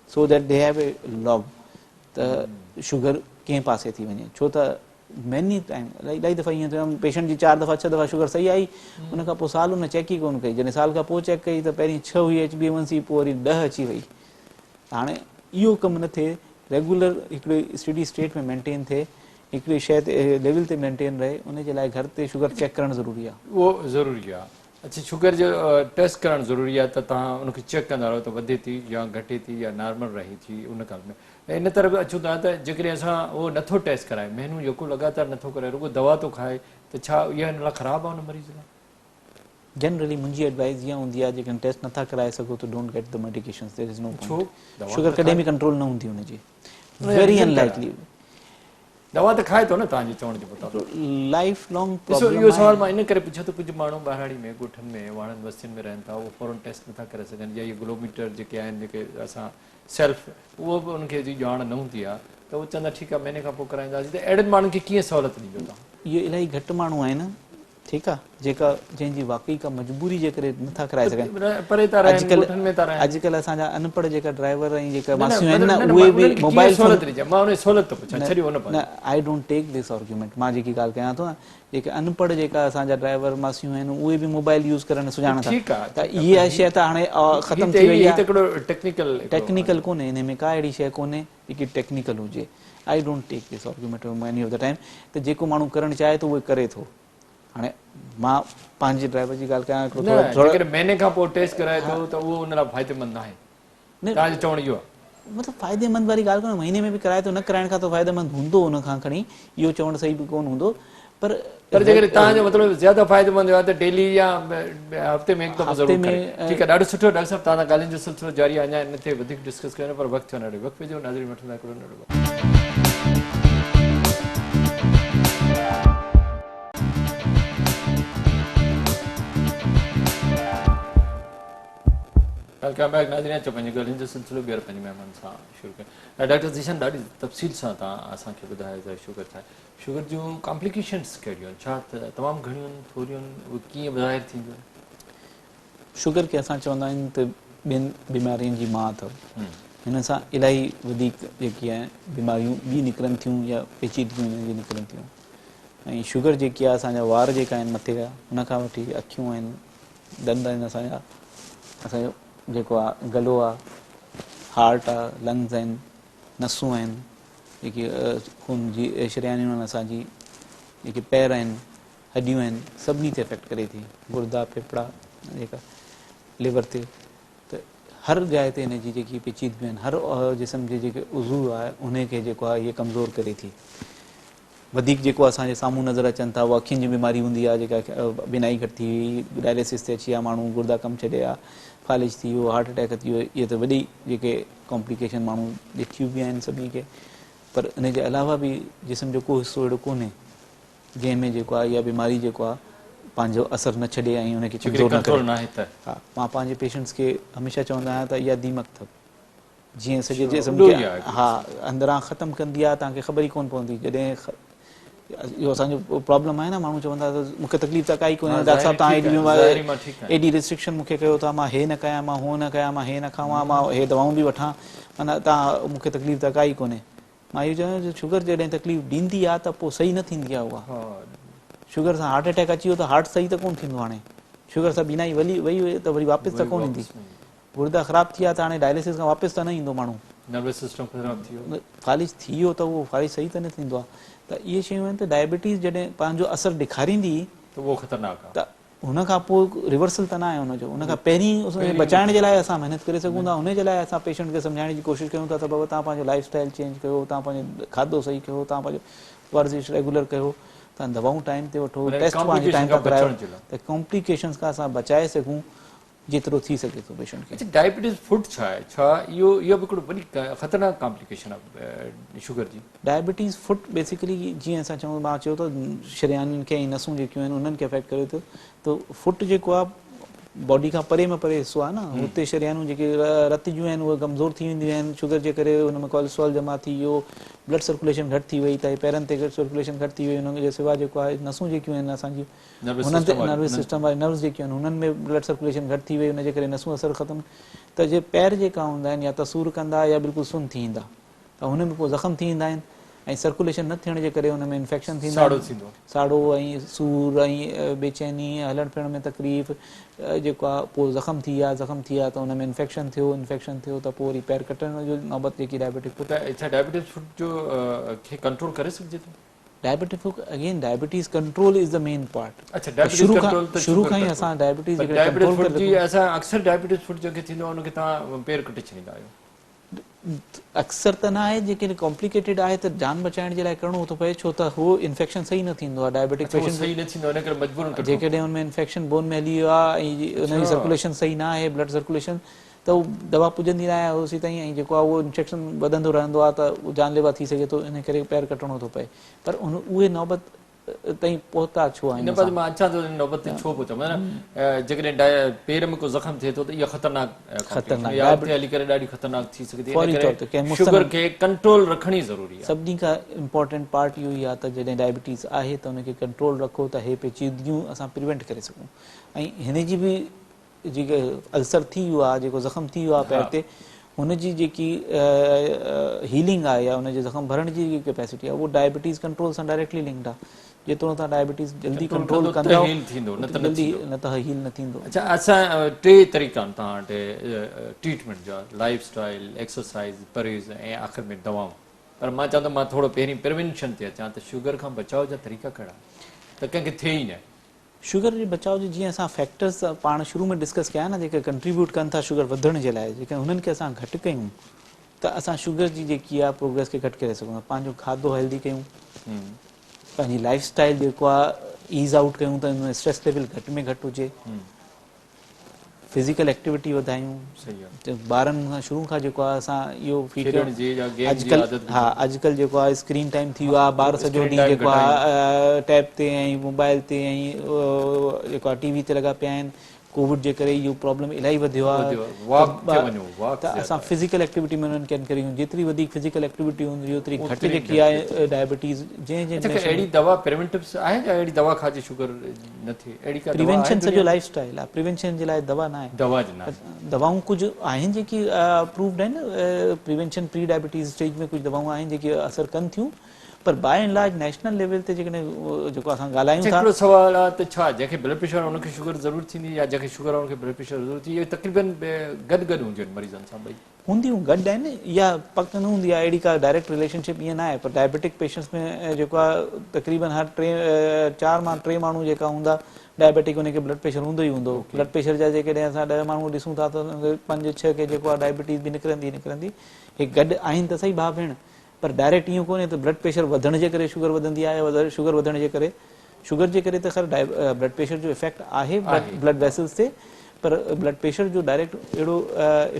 so that they have a log त शुगर कंहिं पासे थी वञे। छो त मैनी टाइम इलाही दफ़ा ईअं थियो पेशेंट जी 4 दफ़ा 6 दफ़ा शुगर सही आई, उन खां पोइ साल हुन चेक ई कोन कई। जॾहिं साल खां पोइ चेक कई त पहिरीं 6 हुई HbA1c, पोइ वरी 10 अची वई। हाणे इहो कमु न थिए, रेगुलर हिकिड़े स्टडी स्टेट में मेंटेन थिए, हिकिड़ी शइ ते लेवल ते मेंटेन रहे, उनजे लाइ घर ते शुगर चेक करणु ज़रूरी आहे। उहो ज़रूरी आहे। अच्छा, शुगर जो टेस्ट करणु ज़रूरी आहे, त तव्हां उनखे चेक कंदा रहो त वधे थी या घटे थी या नॉर्मल रहे थी उन ॻाल्हि में। ऐं इन तरफ़ अचूं था त जेकॾहिं असां उहो नथो टेस्ट कराए, महीनो जेको लगातार नथो करे, रुगो दवा थो खाए, त छा इहा हिन लाइ ख़राबु आहे उन मरीज़ लाइ? जनरली मुंहिंजी एडवाइस ईअं हूंदी आहे, जेकॾहिं टेस्ट नथा कराए सघो त don't get the medications, there is no point. Sugar कॾहिं बि कंट्रोल न हूंदी हुनजी, वेरी अनलाइकली। दवा त खाए थो न, तव्हांजे चवण जो मुताबिक़ लाइफ लॉन्ग ॾिसो, इहो सवाल मां इन करे पुछियो त कुझु माण्हू ॿाहिराड़ी में, ॻोठनि में, वाणनि बस्तियुनि में रहनि था, उहो फौरन टेस्ट नथा करे सघनि, या इहे ग्लोमीटर जेके आहिनि, जेके असां सेल्फ, उहो बि उनखे जी ॼाण न हूंदी आहे, त उहो चवंदा ठीकु आहे महीने खां पोइ कराईंदासीं। त अहिड़नि माण्हुनि खे कीअं सहूलियत ॾींदो तव्हां? इहे इलाही घटि माण्हू आहिनि, ठीकु आहे, जंहिंजी वाक़ई का मजबूरी जे करे नथा कराए सघनि। अॼुकल्ह असांजा अनपढ़ जेका ड्राइवर ऐं जेका मासियूं आहिनि न, उहे बि मोबाइल न, I don't take this argument. मां जेकी ॻाल्हि कयां थो न, जेके अनपढ़ जेका असांजा ड्राइवर मासियूं आहिनि, उहे बि मोबाइल यूज़ करणु सुञाणनि था। त इहा शइ त हाणे ख़तमु थी वई आहे। टेक्निकल कोन्हे, हिन में का अहिड़ी शइ कोन्हे जेकी टेक्निकल हुजे। I don't take this argument any of the time. त जेको माण्हू करणु चाहे थो उहे करे थो। हाणे मां पंहिंजे ड्राइवर जी ॻाल्हि कयां, महीने खां पोइ टेस्ट कराए थो त उहो उन लाइ फ़ाइदेमंद आहे, तव्हांजो चवण इहो आहे? मतिलबु फ़ाइदेमंद वारी ॻाल्हि कोन्हे, महीने में बि कराए थो, न कराइण खां त फ़ाइदेमंद हूंदो उन खां खणी, इहो चवणु सही बि कोन हूंदो। पर जेकॾहिं तव्हांजो मतिलबु ज़्यादा फ़ाइदेमंद आहे त डेली या हफ़्ते में हिकु दफ़ो ज़रूरु करे ठीकु आहे ॾाढो सुठो डॉक्टर साहिबु तव्हां सां ॻाल्हियुनि जो सिलसिलो जारी आहे अञा इन ते वधीक डिस्कस कयूं पर वक़्तु थियो नंढो वक़्तु जो नाज़रीन वठंदा हिकिड़ो नंढो वेलकम बैक नाज़रीन अचो पंहिंजी ॻाल्हियुनि जो सिलसिलो ॿीहर पंहिंजे महिमान सां शुरू कयूं डॉक्टर ज़ीशान ॾाढी तफ़सील सां तव्हां असांखे ॿुधायो त शुगर छा आहे शुगर जूं कॉम्प्लिकेशन्स कहिड़ियूं आहिनि छा तमामु घणियूं आहिनि थोरियूं आहिनि उहे कीअं ॿाहिरि थींदियूं आहिनि शुगर खे असां चवंदा आहियूं त ॿियनि बीमारियुनि जी माउ अथव हिन सां इलाही वधीक जेकी आहे बीमारियूं ॿी निकिरनि थियूं या पेचीदगियूं हिन जी निकिरनि थियूं ऐं शुगर जेकी आहे असांजा वार जेका आहिनि मथे जा हुन खां वठी अखियूं आहिनि ॾंद आहिनि असांजो जेको आहे गलो आहे हार्ट आहे लंग्स आहिनि नसूं आहिनि जेकी खून जी शरियानियूं आहिनि असांजी जेके पैर आहिनि हॾियूं आहिनि सभिनी ते इफेक्ट करे थी गुर्दा फेफड़ा जेका लिवर ते त हर जाइ ते हिन जी जेकी पेचीदगियूं आहिनि हर जिस्म जे जेके उज़ू आहे उनखे जेको आहे इहे कमज़ोर करे थी वधीक जेको असांजे साम्हूं नज़र अचनि था उहा अखियुनि जी बीमारी हूंदी आहे जेका बिनाई घटि थी वई डायलिसिस ते अची विया माण्हू गुर्दा कमु छॾे विया फालिज थी वियो हार्ट अटैक थी वियो इहे त वॾी जेके कॉम्प्लिकेशन माण्हू ॾिठियूं बि आहिनि सभिनी खे पर इन जे अलावा बि जिस्म जो को हिसो अहिड़ो कोन्हे जंहिंमें जेको आहे इहा बीमारी जेको आहे पंहिंजो असरु न छॾे ऐं हुनखे कमज़ोर न करे हा मां पंहिंजे पेशेंट्स खे हमेशह चवंदो आहियां त इहा दीमक अथव जीअं सॼे जिस्म खे हा अंदरां ख़तमु कंदी आहे तव्हांखे ख़बर ई कोन पवंदी जॾहिं इहो असांजो प्रॉब्लम आहे न माण्हू चवंदा त मूंखे तकलीफ़ त काई कोन्हे डॉक्टर साहिबु तव्हां एॾी रिस्ट्रिक्शन मूंखे कयो था मां हे न कयां मां हो न कयां मां हे न खावां मां हे दवाऊं बि वठां माना तव्हां मूंखे तकलीफ़ त काई कोन्हे मां इहो चवां शुगर जॾहिं तकलीफ़ ॾींदी आहे त पोइ सही न थींदी आहे उहा शुगर सां हार्ट अटैक अची वियो त हार्ट सही त कोन थींदो हाणे शुगर सां बिनाई वई त वरी वापसि त कोन ईंदी गुर्दा ख़राबु थी विया त हाणे डायलिसिस खां वापसि त न ईंदो माण्हू नर्वस सिस्टम ख़राबु थी वियो फालिज थी वियो त उहो फालिज सही त न थींदो आहे त इहे शयूं आहिनि त डायबिटीज़ जॾहिं पंहिंजो असरु ॾेखारींदी त उहो ख़तरनाक आहे त हुन खां पोइ रिवर्सल त न आहे हुनजो हुन खां पहिरीं बचाइण जे लाइ असां महिनत करे सघूं था हुन जे लाइ असां पेशेंट खे सम्झाइण जी कोशिशि कयूं था त बाबा तव्हां पंहिंजो लाइफ स्टाइल चेंज कयो तव्हां पंहिंजो खाधो सही कयो तव्हां पंहिंजो वर्ज़िश रेगुलर कयो तव्हां दवाऊं टाइम ते वठो टेस्ट पंहिंजे टाइम ते करायो त कॉम्प्लिकेशन्स खां असां बचाए सघूं जेतिरो थी सघे थो पेशेंट खे डायबिटीज़ फूड छा आहे छा इहो बि हिकिड़ो वॾी ख़तरनाक कॉम्प्लिकेशन आहे शुगर जी डायबिटीज़ फुट बेसिकली जीअं असां चऊं मां चयो त शरियानियुनि खे ऐं नसूं जेकियूं आहिनि उन्हनि खे अफेक्ट करे थो त फुट जेको आहे बॉडी खां परे में परे हिसो आहे न हुते शरियानियूं जेके रत जूं आहिनि उहे कमज़ोर थी वेंदियूं आहिनि शुगर जे करे हुन में कोलेस्ट्रॉल जमा थी वियो ब्लड सर्कुलेशन घटि थी वई त पेरनि ते सर्कुलेशन घटि थी वई हुन जे सवाइ जेको आहे नसूं जेकियूं आहिनि असांजी हुननि ते नर्वस सिस्टम वारी नर्व्स जेकियूं आहिनि हुननि में ब्लड सर्कुलेशन घटि थी वई हुनजे करे नसूं असरु ख़तमु त जे पैर जेका हूंदा आहिनि या त सूर कंदा या बिल्कुलु सुन थी ईंदा त हुन में पोइ ज़ख़्म थी ईंदा आहिनि ऐं सर्कुलेशन न थियण जे करे हुन में इन्फेक्शन थींदो साड़ो ऐं सूर ऐं बेचैनी हलण फिरण में तकलीफ़ जेको आहे पोइ ज़ख़्म थी विया त हुन में इन्फेक्शन थियो त पोइ वरी पैर कटण जो नौबत जेकी डायबिटीज़ फुड जो खे कंट्रोल करे सघिजे थो diabetes control is the main part शुरू खां ई असां डायबिटीज़ अक्सर डायबिटीज़ फुड जेके थींदो आहे उनखे तव्हां पेर कटे छॾींदा आहियो अक्सर त न आहे जेके कॉम्प्लिकेटेड आहे त जान बचाइण जे लाइ करिणो थो पए छो त उहो इन्फेक्शन सही न थींदो आहे डायबिटिक पेशेंट जेकॾहिं हुनमें इन्फेक्शन बोन में हली वियो आहे ऐं हुनजी सर्कुलेशन सही न आहे ब्लड सर्कुलेशन त उहो दवा पुॼंदी न आहे होसीं ताईं ऐं जेको आहे उहो इन्फेक्शन वधंदो रहंदो आहे त जानलेवा थी सघे थो इन करे पैर कटणो थो पए पर उहे नौबत ताईं पहुता छो आहिनि मां अचां थो नौबत ते छो पहुतो जेकॾहिं पेर में को ज़ख़्म थिए थो त इहा ख़तरनाक हली करे ॾाढी ख़तरनाक थी सघंदी शुगर खे कंट्रोल रखणी ज़रूरी आहे सभिनी खां इम्पोर्टेंट पार्ट इहो ई आहे त जॾहिं डायबिटीज़ आहे त हुनखे कंट्रोल रखो त हे पेचीदगियूं असां प्रिवेंट करे सघूं ऐं हिन जी बि जेके अल्सर थी वियो आहे जेको ज़ख़्म थी वियो आहे पैर ते हुनजी जेकी हीलिंग आहे या हुनजे ज़ख़्म भरण जी जेकी कैपेसिटी आहे उहो डायबिटीज़ कंट्रोल सां डायरेक्टली लिंक्ड आहे जेतिरो तव्हां डायबिटीज़ जल्दी कंट्रोल कंदा जल्दी न त हील न थींदो अच्छा असां टे तरीक़ा आहिनि तव्हां वटि ट्रीटमेंट जा लाइफ स्टाइल एक्सरसाइज़ परहेज़ ऐं आख़िर में दवाऊं पर मां चवां थो मां थोरो पहिरीं प्रिवेंशन ते अचां त शुगर खां बचाव जा तरीक़ा कहिड़ा त कंहिंखे थिए ई न शुगर जे बचाव जी जीअं असां फैक्टर्स पाण शुरू में डिस्कस कया न जेके कंट्रीब्यूट कनि था शुगर वधण जे लाइ जेके हुननि खे असां घटि कयूं त असां शुगर जी जेकी आहे प्रोग्रेस खे घटि करे सघूं था पंहिंजो खाधो हेल्दी कयूं पंहिंजी लाइफ स्टाइल जेको आहे ईज़ आउट कयूं त हुन स्ट्रेस लेवल घटि में घटि हुजे, फिज़िकल एक्टिविटी वधायूं। ॿारनि खां शुरू खां जेको आहे असां इहो अॼुकल्ह जेको आहे स्क्रीन टाइम थी वियो आहे, ॿार सॼो ॾींहुं जेको आहे टैब ते ऐं मोबाइल ते ऐं जेको आहे टीवी ते लॻा पिया आहिनि। कोविड जे करे इहो प्रॉब्लम इलाही वधियो आहे, त असां फिज़िकल एक्टिविटी में उन्हनि खे करियूं। जेतिरी वधीक फिज़िकल एक्टिविटी हूंदी ओतिरी घटि जेकी आहे डायबिटीज़ प्रिवेंशन सॼो लाइफ स्टाइल आहे, प्रिवेंशन जे लाइ दवा न आहे। दवाऊं कुझु आहिनि जेकी अप्रूव्ड आहिनि, प्रिवेंशन प्री डायबिटीज़ स्टेज में कुझु दवाऊं आहिनि जेके असरु कनि थियूं, पर by and large national level ते जेकॾहिं जेको असां ॻाल्हायूं था। हिकिड़ो सुवाल आहे त छा जंहिंखे ब्लड प्रेशर आहे उनखे शुगर ज़रूरत थींदी या जंहिंखे शुगर आहे उनखे ब्लड प्रेशर ज़रूरत थी, इहे तक़रीबन गॾु गॾु हुजनि मरीज़नि सां ॿई हूंदियूं गॾु आहिनि, इहा पक न हूंदी आहे, अहिड़ी का डायरेक्ट रिलेशनशिप ईअं न आहे। पर डायबिटिक पेशेंट्स में जेको आहे तक़रीबन हर 4 माण्हू जेका हूंदा डायबिटिक उनखे ब्लड प्रेशर हूंदो ई हूंदो। ब्लड प्रेशर जा जेकॾहिं असां 10 माण्हू ॾिसूं था त 5-6 खे जेको आहे डायबिटीज़ बि निकिरंदी। हे गॾु आहिनि त सही भाउ भेण, पर डायरेक्ट इहो कोन्हे त ब्लड प्रेशर वधण जे करे शुगर वधंदी आहे, शुगर वधण जे करे त ख़ैर ब्लड प्रेशर जो इफेक्ट आहे ब्लड वेसल्स ते, पर ब्लड प्रेशर जो डायरेक्ट अहिड़ो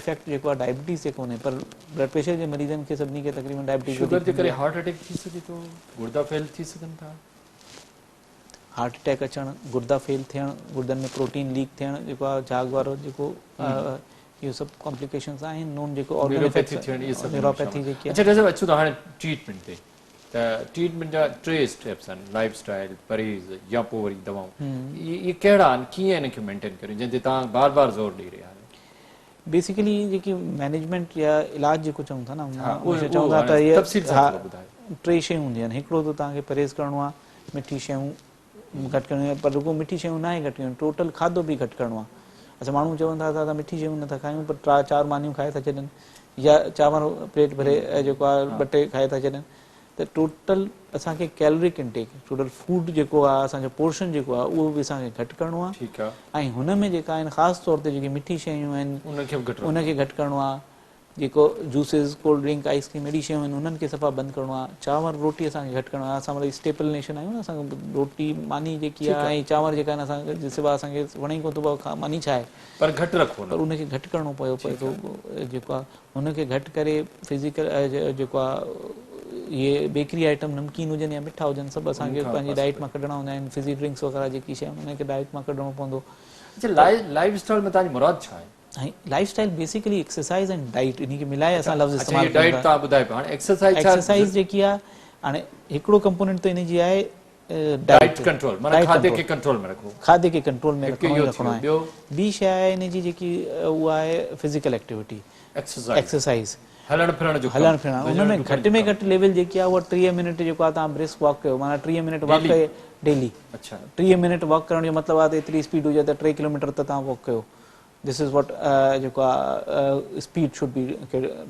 इफेक्ट जेको आहे डायबिटीज़ ते कोन्हे। पर ब्लड प्रेशर जे मरीज़नि खे सभिनी खे तक़रीबन डायबिटीज़ शुगर जे करे हार्ट अटैक थी सघे थो, गुर्दा फेल थी सघनि था, हार्ट अटैक अचणु, गुर्दा फेल थियणु, गुर्दनि में प्रोटीन लीक थियणु, जेको आहे झाग वारो जेको इहो सभु कॉम्प्लिकेशंस आहिनि। नोन जेको न्यूरोपैथी जेकी आहे। अच्छा अचूं था हाणे ट्रीटमेंट ते, त ट्रीटमेंट जा 3 स्टेप्स आहिनि, लाइफ स्टाइल, परहेज़ या पोइ वरी दवाऊं। इहे कहिड़ा आहिनि, कीअं इनखे मेंटेन करियूं जंहिं ते तव्हां बार बार ज़ोर ॾेई रहिया आहियो? बेसिकली जेकी मैनेजमेंट या इलाज जेको चऊं था न, चऊं था त इहे 3 शयूं हूंदियूं आहिनि। हिकिड़ो त तव्हांखे परहेज़ करिणो आहे, मिठी शयूं घटि करणियूं आहिनि, पर रुगो मिठी शयूं न आहे घटि करणियूं, टोटल खाधो बि घटि करिणो आहे। अच्छा, माण्हू चवनि था त मिठी शयूं नथा खायूं, पर 4 मानियूं खाए था छॾनि या चांवर प्लेट भरे जेको आहे 2 टे खाए था छॾनि। त टोटल असांखे कैलोरिक इंटेक, टोटल फूड जेको आहे असांजो पोर्शन जेको आहे उहो बि असांखे घटि करिणो आहे। ऐं हुन में जेका आहिनि ख़ासि तौर ते जेकी मिठी शयूं आहिनि उनखे घटि करिणो आहे। जेको जूसिस, कोल्ड ड्रिंक, आइसक्रीम अहिड़ी शयूं आहिनि उन्हनि खे सफ़ा बंदि करिणो आहे। चांवर रोटी असांखे घटि करिणो आहे। असां वरी स्टेपल नेशन आहियूं न, असांखे रोटी मानी जेकी आहे ऐं चांवर जेका आहिनि असांखे सिवा असांखे वणे ई कोन थो, मानी छा आहे, पर घटि रखो, पर उनखे घटि करिणो पए थो। जेको आहे हुनखे घटि करे फिज़िकल जेको आहे इहे बेकरी आइटम नमकीन हुजनि या मिठा हुजनि सभु असांखे पंहिंजी डाइट मां कढणा हूंदा आहिनि। फिज़ी ड्रिंक्स वग़ैरह जेकी शइ उनखे डाइट मां कढणो पवंदो। अच्छा, लाइफ स्टाइल में तव्हांजी मुराद छा आहे? ऐं life style basically exercise and diet, इनखे मिलाए असां लफ़्ज़ इस्तेमालु डाइट तव्हां ॿुधायो। हाणे एक्सरसाइज़ जेकी आहे, हाणे हिकिड़ो कंपोनेंट त इनजी आहे डाइट कंट्रोल, माना खाधे खे कंट्रोल में रखो, खाधे खे कंट्रोल में रखणो आहे। ॿी शइ आहे इनजी जेकी उहा आहे फिज़िकल एक्टिविटी, एक्सरसाइज़, हलण फिरण। उनमें घटि में घटि लेवल जेकी आहे उहा 30 मिनट जेको आहे तव्हां ब्रिस्क वॉक कयो, माना 30 मिनट वॉक कयो डेली। अच्छा, 30 मिनट वॉक करण जो मतिलबु आहे त एतिरी स्पीड हुजे त 3 किलोमीटर त तव्हां वॉक कयो। दिस इज़ वॉट जेको आहे स्पीड शुड बी,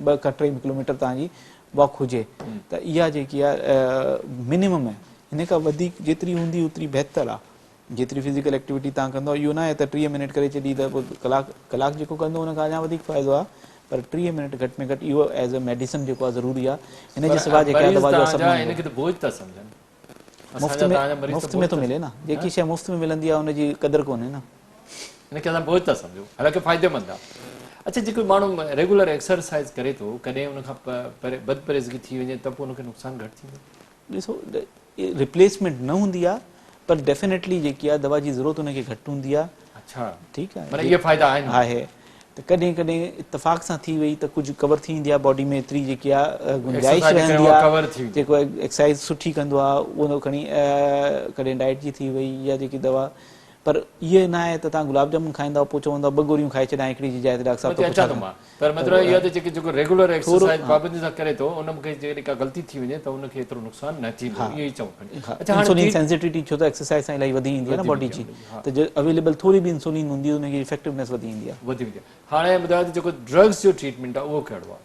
2 खां 3 किलोमीटर तव्हांजी वॉक हुजे। त इहा जेकी आहे मिनिमम आहे। हिन खां वधीक जेतिरी हूंदी ओतिरी बहितर आहे। जेतिरी फिज़िकल एक्टिविटी तव्हां कंदो, इहो न आहे त 30 मिनट करे छॾी त पोइ कलाक जेको कंदो हुनखां अञा वधीक फ़ाइदो आहे, पर 30 मिनट घटि में घटि इहो एज़ अ मेडिसिन जेको आहे ज़रूरी आहे। हिन जे सवाइ जेका दवा जो मुफ़्त में थो मिले न, जेकी शइ मुफ़्त में मिलंदी आहे हुनजी क़दुरु कोन्हे न, हिनखे असां बोझ था सम्झूं, हालांकि फ़ाइदेमंद आहे। अच्छा, जेको माण्हू रेगुलर एक्सरसाइज़ करे थो, कॾहिं उनखां बदपरहेज़गी थी वञे त पोइ उनखे नुक़सानु घटि थींदो? ॾिसो, रिप्लेसमेंट न हूंदी आहे, पर डेफिनेटली जेकी आहे दवा जी ज़रूरत उनखे घटि हूंदी आहे। अच्छा, ठीकु आहे, इहे फ़ाइदा आहिनि। त कॾहिं कॾहिं इतफ़ाक़ सां थी वई त कुझु कवर थी वेंदी आहे बॉडी में, एतिरी जेकी आहे गुंजाइश रहंदी आहे। जेको एक्सरसाइज़ सुठी कंदो आहे उहो खणी कॾहिं डाइट जी थी वई या जेकी दवा, पर इहे न आहे त तव्हां गुलाब जामुन खाईंदा पोइ चवंदा 2 गोरियूं खाए छॾियां हिकिड़ी जी जाइ ते डॉक्टर साहब। पर मतिलबु इहा त जेको रेगुलर एक्सरसाइज़ पाबंदी सां करे थो, उन मूंखे जेकॾहिं का ग़लती थी वञे त उनखे एतिरो नुक़सानु न थींदो, इहो ई चऊं। इंसुलिन सेंसिटिविटी छो त एक्सरसाइज़ सां इलाही वधी ईंदी आहे न बॉडी जी, त अवेलेबल थोरी बि इंसुलिन हूंदी आहे उनजी इफेक्टिवनेस वधी ईंदी आहे, वधी वेंदी आहे। हाणे ॿुधायो त जेको ड्रग्स जो ट्रीटमेंट आहे उहो कहिड़ो आहे,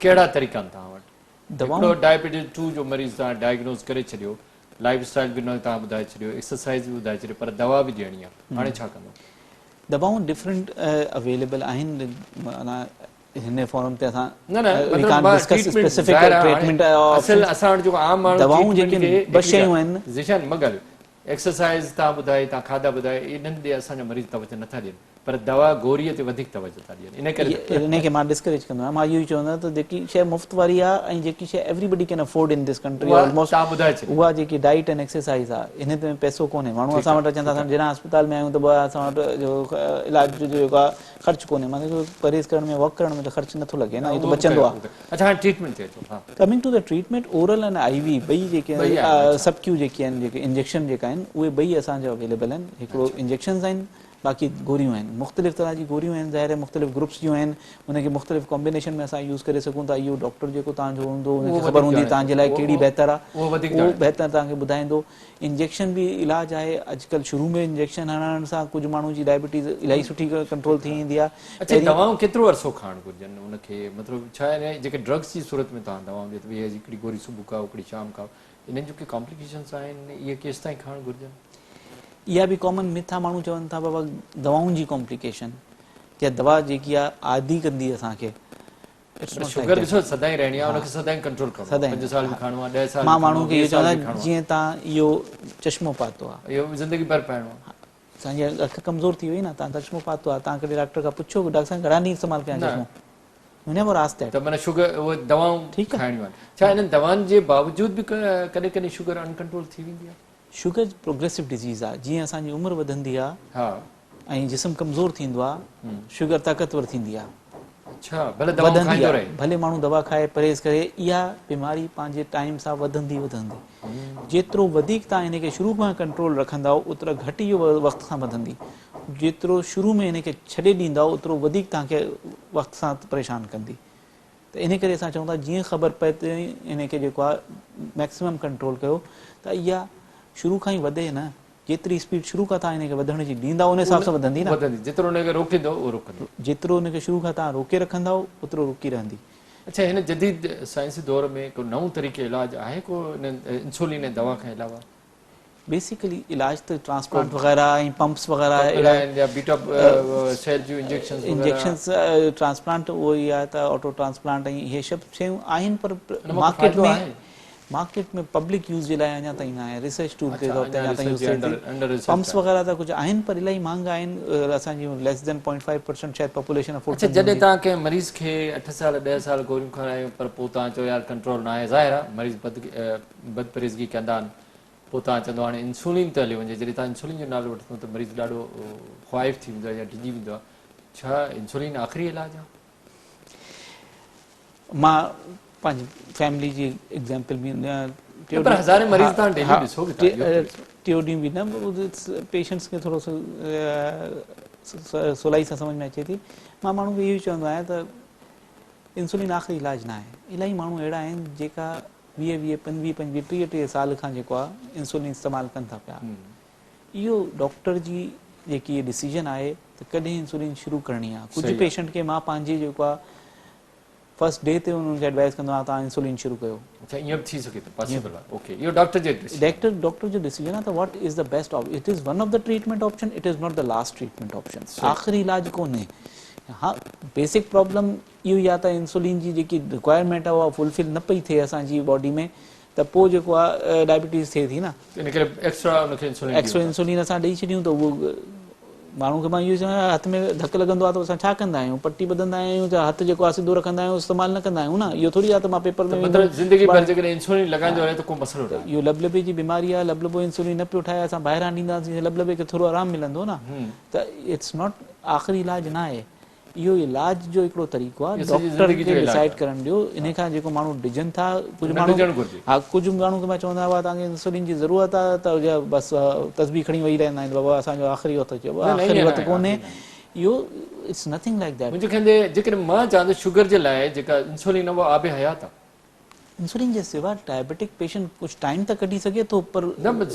कहिड़ा तरीक़ा आहिनि तव्हां वटि? दवाऊं, डायबिटीज़ 2 जो मरीज़ तव्हां डायग्नोज़ करे छॾियो, लाइफ स्टाइल बि न तव्हां ॿुधाए छॾियो, एक्सरसाइज़ बि ॿुधाए छॾियो, पर दवा बि ॾियणी आहे, हाणे छा कंदो? दवाऊं डिफरेंट अवेलेबल आहिनि। माना हिन फोरम ते असां न न स्पेसिफिक ट्रीटमेंट असां वटि जेको आम माण्हू दवाऊं जेके ॿ शयूं आहिनि ज़िशान मगर एक्सरसाइज़ तव्हां ॿुधाए तव्हां खाधा ॿुधाए इन्हनि ॾे असांजा मरीज़ तवजो नथा ॾियनि पर दवा गोरीअ ते वधीक तवजो था ॾियनि इन करे इन खे मां डिस्करेज कंदो आहियां मां इहो ई चवंदो आहियां त जेकी शइ मुफ़्त वारी आहे ऐं जेकी शइ everybody can afford in this country almost तव्हां ॿुधाए छॾियो उहा जेकी डाइट एंड एक्सरसाइज़ आहे इन ते पैसो कोन्हे माण्हू असां वटि अचनि था असां जिना अस्पताल में आहियूं त असां वटि जो इलाज जो जेको आहे ख़र्चु कोन्हे माना परहेज़ करण में वॉक करण में त ख़र्चु नथो लॻे न इहो त बचंदो आहे अच्छा हाणे ट्रीटमेंट थिए थो coming to the treatment oral and IV ॿई जेके सबक्यू जेके आहिनि जेके इंजेक्शन जेका आहिनि उहे ॿई असांजा अवेलेबल आहिनि हिकिड़ो इंजेक्शन्स आहिनि बाक़ी गोरियूं आहिनि मुख़्तलिफ़ तरह जी गोरियूं आहिनि ज़ाहिर आहे मुख़्तलिफ़ ग्रुप्स जूं आहिनि उनखे मुख़्तलिफ़ कॉम्बिनेशन में असां यूज़ करे सघूं था इहो डॉक्टर जेको तव्हांजो हूंदो उनखे ख़बर हूंदी तव्हांजे लाइ कहिड़ी बहितर आहे उहो बहितर तव्हांखे ॿुधाईंदो इंजेक्शन बि इलाजु आहे अॼुकल्ह शुरू में इंजेक्शन हणण सां कुझु माण्हू जी डायबिटीज़ इलाही सुठी कंट्रोल थी वेंदी आहे अच्छा दवाऊं केतिरो अरसो खाइणु घुरिजनि उनखे मतिलबु छा आहे जेके ड्रग्स जी सूरत में तव्हां दवाऊं ॾियो त हिकिड़ी गोरी सुबुह खाओ हिकिड़ी शाम खाओ इन्हनि जूं के कॉम्प्लिकेशन्स आहिनि इहे केसि ताईं खाइणु घुरिजनि इहा बि कॉमन मिथ आहे माण्हू चवनि था बाबा दवाउनि जी कॉम्प्लिकेशन या दवा जेकी आहे आदी कंदी असांखे शुगर ॾिसो सदाईं रहणी आहे उनखे सदाईं कंट्रोल करणो आहे 5 साल बि खाइणो आहे 10 साल मां माण्हू खे इहो चवंदा जीअं तव्हां इहो चश्मो पातो आहे इहो ज़िंदगी भर पाइणो आहे असांजी अखि कमज़ोर थी वई न तव्हां चश्मो पातो आहे तव्हां कॾहिं डॉक्टर खां पुछो डॉक्टर साहब घणा ॾींहं इस्तेमालु कयां चश्मो नेवर आस्क्ड दैट त माना शुगर उहे दवाऊं खाइणियूं आहिनि छा इन्हनि दवाउनि जे बावजूद बि कॾहिं कॾहिं शुगर अनकंट्रोल थी वेंदी आहे शुगर प्रोग्रेसिव डिज़ीज़ आहे जीअं असांजी उमिरि वधंदी आहे हा ऐं जिस्म कमज़ोर थींदो आहे शुगर ताक़तवर थींदी आहे अच्छा वधंदी आहे भले माण्हू दवा खाए परहेज़ करे इहा बीमारी पंहिंजे टाइम सां वधंदी वधंदी जेतिरो वधीक तव्हां हिनखे शुरू खां कंट्रोल रखंदा ओतिरो घटि इहो वक़्त सां वधंदी जेतिरो शुरू में हिनखे छॾे ॾींदा ओतिरो वधीक तव्हांखे वक़्त सां परेशान कंदी त इन करे असां चऊं था जीअं ख़बर पए त हिनखे जेको आहे मैक्सिमम कंट्रोल कयो त इहा शुरू खां ई वधे न जेतिरी स्पीड शुरू खां तव्हां हिनखे वधण जी ॾींदा उन हिसाब सां वधंदी न जेतिरो हुनखे रोकींदो उहो रोकंदो जेतिरो हुनखे शुरू खां तव्हां रोके रखंदा ओतिरो रोकी रहंदी अच्छा हिन जदीद साइंसी दौर में को नओं तरीक़े इलाजु आहे को इंसुलिन ऐं दवा खां अलावा बेसिकली इलाज त ट्रांसप्लांट वग़ैरह ऐं पंप्स वग़ैरह इंजेक्शन्स ट्रांसप्लांट उहो ई आहे त ऑटो ट्रांसप्लांट ऐं इहे सभु शयूं आहिनि पर मार्केट में पब्लिक यूज़ जे लाइ अञा ताईं न आहे रिसर्च टूल ते तौर ते अञा ताईं यूज़ थिए पंप्स वग़ैरह त कुझु आहिनि पर इलाही महांगा आहिनि असांजी लेस देन 0.5% शायदि पॉपुलेशन अफोर्ड अच्छा जॾहिं तव्हां कंहिं मरीज़ खे 8 साल 10 साल गोरियूं खारायूं पर पोइ तव्हां चओ यार कंट्रोल न आहे ज़ाहिर आहे मरीज़ बदपरहेज़गी कंदा आहिनि पोइ तव्हां चवंदो हाणे इंसुलिन ते हली वञे जॾहिं तव्हां इंसुलिन जो नालो वठंदो त मरीज़ ॾाढो ख़्वाइफ़ थी वेंदो आहे या डिॼी वेंदो आहे छा इंसुलिन आख़िरी इलाजु आहे मां पंहिंजी फैमिली जी एग्ज़ाम्पल बि टियों ॾींहुं बि न पेशेंट्स खे थोरो सो सवलाई सां सम्झ में अचे थी मां माण्हू खे इहो ई चवंदो आहियां त इंसुलिन आख़िरी इलाजु न आहे इलाही माण्हू अहिड़ा आहिनि जेका 20-25-30 साल खां जेको आहे इंसुलिन इस्तेमालु कनि था पिया इहो डॉक्टर जी जेकी डिसीजन आहे त कॾहिं इंसुलिन शुरू करणी आहे कुझु पेशेंट खे मां पंहिंजी जेको आहे फर्स्ट डे ते उन्हनि खे एडवाइस कंदो आहियां तव्हां इंसुलिन शुरू कयो अच्छा ईअं थी सघे थो पॉसिबल आहे ओके इहो डॉक्टर जो डिसीजन आहे त what is the best option it is one of the treatment option it is not the last treatment option आख़िरी इलाज कोन्हे हा बेसिक प्रॉब्लम इहो ई आहे त इंसुलिन जी जेकी रिक्वायरमेंट आहे उहा फुलफिल न पई थिए असांजी बॉडी में त पोइ जेको आहे डायबिटीज़ थिए थी न एक्स्ट्रा इंसुलिन असां ॾेई छॾियूं त उहो माण्हू खे मां इहो चवां हथ में धकु लॻंदो आहे त असां छा कंदा आहियूं पटी ॿधंदा आहियूं त हथु जेको आहे सिधो रखंदा आहियूं इस्तेमालु न कंदा आहियूं न इहो थोरी आहे त मां पेपर में इहो लबलबे जी बीमारी आहे लबलबो इंसुलिन न पियो ठाहे असां ॿाहिरां ॾींदासीं लबलबे खे थोरो आरामु मिलंदो न त इट्स नॉट आख़िरी इलाजु न आहे इहो इलाज जो हिकिड़ो तरीक़ो आहे डॉक्टर खे डिसाइड करणु ॾियो इन खां जेको माण्हू डिॼनि था कुझु माण्हू हा कुझु माण्हू खे मां चवंदा हुआ तव्हांखे इंसुलिन जी ज़रूरत आहे त बसि तस्बीह खणी वेही रहंदा आहिनि बाबा असांजो आख़िरी वक़्तु अचे आख़िरी वक़्तु कोन्हे इहो इट्स नथिंग लाइक दैट मुंहिंजे ख्याल जेकॾहिं मां चवां त शुगर जे लाइ जेका इंसुलिन आहे उहा आबे हयात आहे इंसुलिन जे सवाइ डायबिटिक पेशेंट कुझु टाइम त कढी सघे थो पर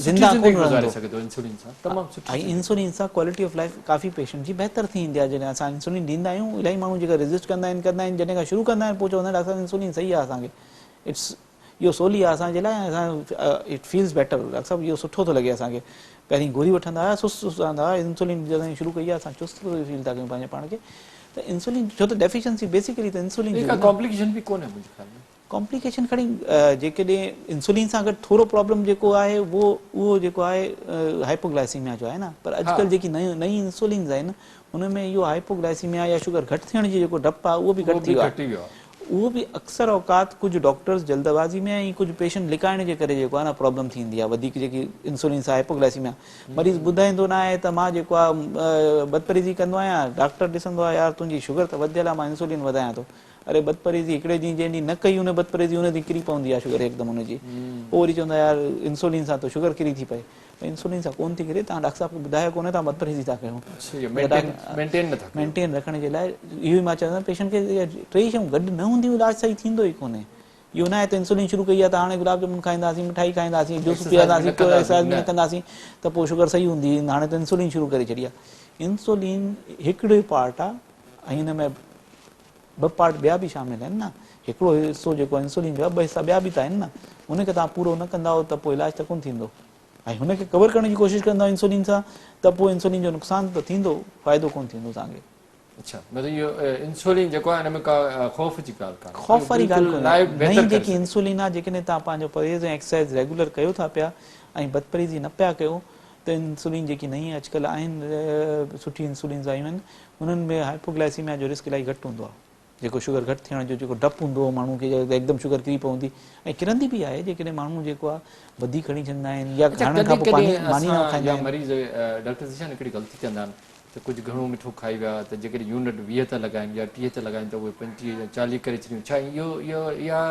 ज़िंदा कोन रहंदो ऐं इंसुलिन सां क्वालिटी ऑफ लाइफ काफ़ी पेशेंट जी बहितर थी ईंदी आहे जॾहिं असां इंसुलिन ॾींदा आहियूं इलाही माण्हू जेका रेज़िस्ट कंदा आहिनि जॾहिं खां शुरू कंदा आहिनि पोइ चवंदा आहिनि डॉक्टर इंसुलिन सही आहे असांखे इट्स इहो सवली आहे असांजे लाइ असां इट फील्स बेटर डॉक्टर साहिबु इहो सुठो थो लॻे असांखे पहिरीं गोरी वठंदा हुआ सुस्त रहंदा हुआ इंसुलिन जॾहिं शुरू कई आहे असां चुस्त फील था कयूं पंहिंजे पाण खे त इंसुलिन छो त डेफिशिएंसी बेसिकली त इंसुलिन एक कॉम्प्लिकेशन भी कोन है मुझे ख्याल में कॉम्प्लिकेशन खणी जेकॾहिं इंसुलिन सां गॾु थोरो प्रॉब्लम जेको आहे उहो जेको आहे हाइपोग्लाइसीमिया जो आहे न पर अॼुकल्ह जेकी नई इंसुलिन्स आहिनि उन में इहो हाइपोग्लाइसीमिया या शुगर घटि थियण जी जेको डपु आहे उहो बि घटि थी वियो आहे उहो बि अक्सर औकात कुझु डॉक्टर्स जल्दबाज़ी में ऐं कुझु पेशेंट लिकाइण जे करे जेको आहे न प्रॉब्लम थींदी आहे वधीक जेकी इंसुलिन सां हाइपोग्लाइसीमिया मरीज़ ॿुधाईंदो न आहे त मां जेको आहे बदपरीज़ी कंदो आहियां डॉक्टर ॾिसंदो आहे यार तुंहिंजी शुगर त वधियल आहे मां इंसुलिन वधायां थो अरे बदपरीज़ी हिकिड़े ॾींहुं जंहिं ॾींहुं न कई उन बदपरीज़ी उन ॾींहुं किरी पवंदी आहे शुगर हिकदमि हुनजी पोइ वरी चवंदा यार इंसुलिन सां त शुगर किरी थी पए इंसुलिन सां कोन थी किरे तव्हां डॉक्टर साहिब खे ॿुधायो कोन्हे तव्हां बदपरीज़ी था कयो मेंटेन रखण जे लाइ इहो ई मां चवंदा पेशेंट खे टे शयूं गॾु न हूंदियूं इलाजु सही थींदो ई कोन्हे इहो न आहे त इंसुलिन शुरू कई आहे त हाणे गुलाब जामुन खाईंदासीं मिठाई खाईंदासीं जूस पीअंदासीं एक्सरसाइज़ न कंदासीं त पोइ शुगर सही हूंदी हाणे त इंसुलिन शुरू करे छॾी आहे इंसुलिन हिकिड़ो ई पार्ट आहे ऐं हिन में ॿ पार्ट ॿिया बि शामिल आहिनि न हिकिड़ो हिसो जेको इंसुलिन जो आहे ॿ हिसा ॿिया बि त आहिनि न उनखे तव्हां पूरो न कंदा त पोइ इलाजु त कोन थींदो ऐं हुनखे कवर करण जी कोशिशि कंदा इंसुलिन सां त पोइ इंसुलिन जो नुक़सानु त थींदो फ़ाइदो कोन थींदो तव्हांखे अच्छा मतलब इहो इंसुलिन जेको आहे हिन में का ख़ौफ़ जी ॻाल्हि कान्हे ख़ौफ़ वारी ॻाल्हि कोन्हे नई जेकी इंसुलिन आहे जेकॾहिं तव्हां पंहिंजो परहेज़ ऐं एक्सरसाइज़ रेगुलर कयो था पिया ऐं बदपरीज़ी न पिया कयो त इंसुलिन जेकी नई अॼुकल्ह आहिनि सुठी इंसुलिन्स आयूं आहिनि उन्हनि में हाइपोग्लाइसीमिया जो रिस्क इलाही घटि हूंदो आहे जेको शुगर घटि थियण जो जेको डपु हूंदो हो माण्हू खे एकदमि शुगर किरी पवंदी ऐं किरंदी बि आहे जेकॾहिं माण्हू जेको आहे वधीक खणी छॾींदा आहिनि या खाइण खां पोइ मानी न खाईंदा आहिनि मरीज़ डॉक्टर ज़ीशान हिकिड़ी ग़लती कंदा आहिनि त कुझु घणो मिठो खाई विया त जेकॾहिं यूनिट 20 था लॻाइनि या 30 था लॻाइनि त उहे 25 या 40 करे छॾियूं छा इहा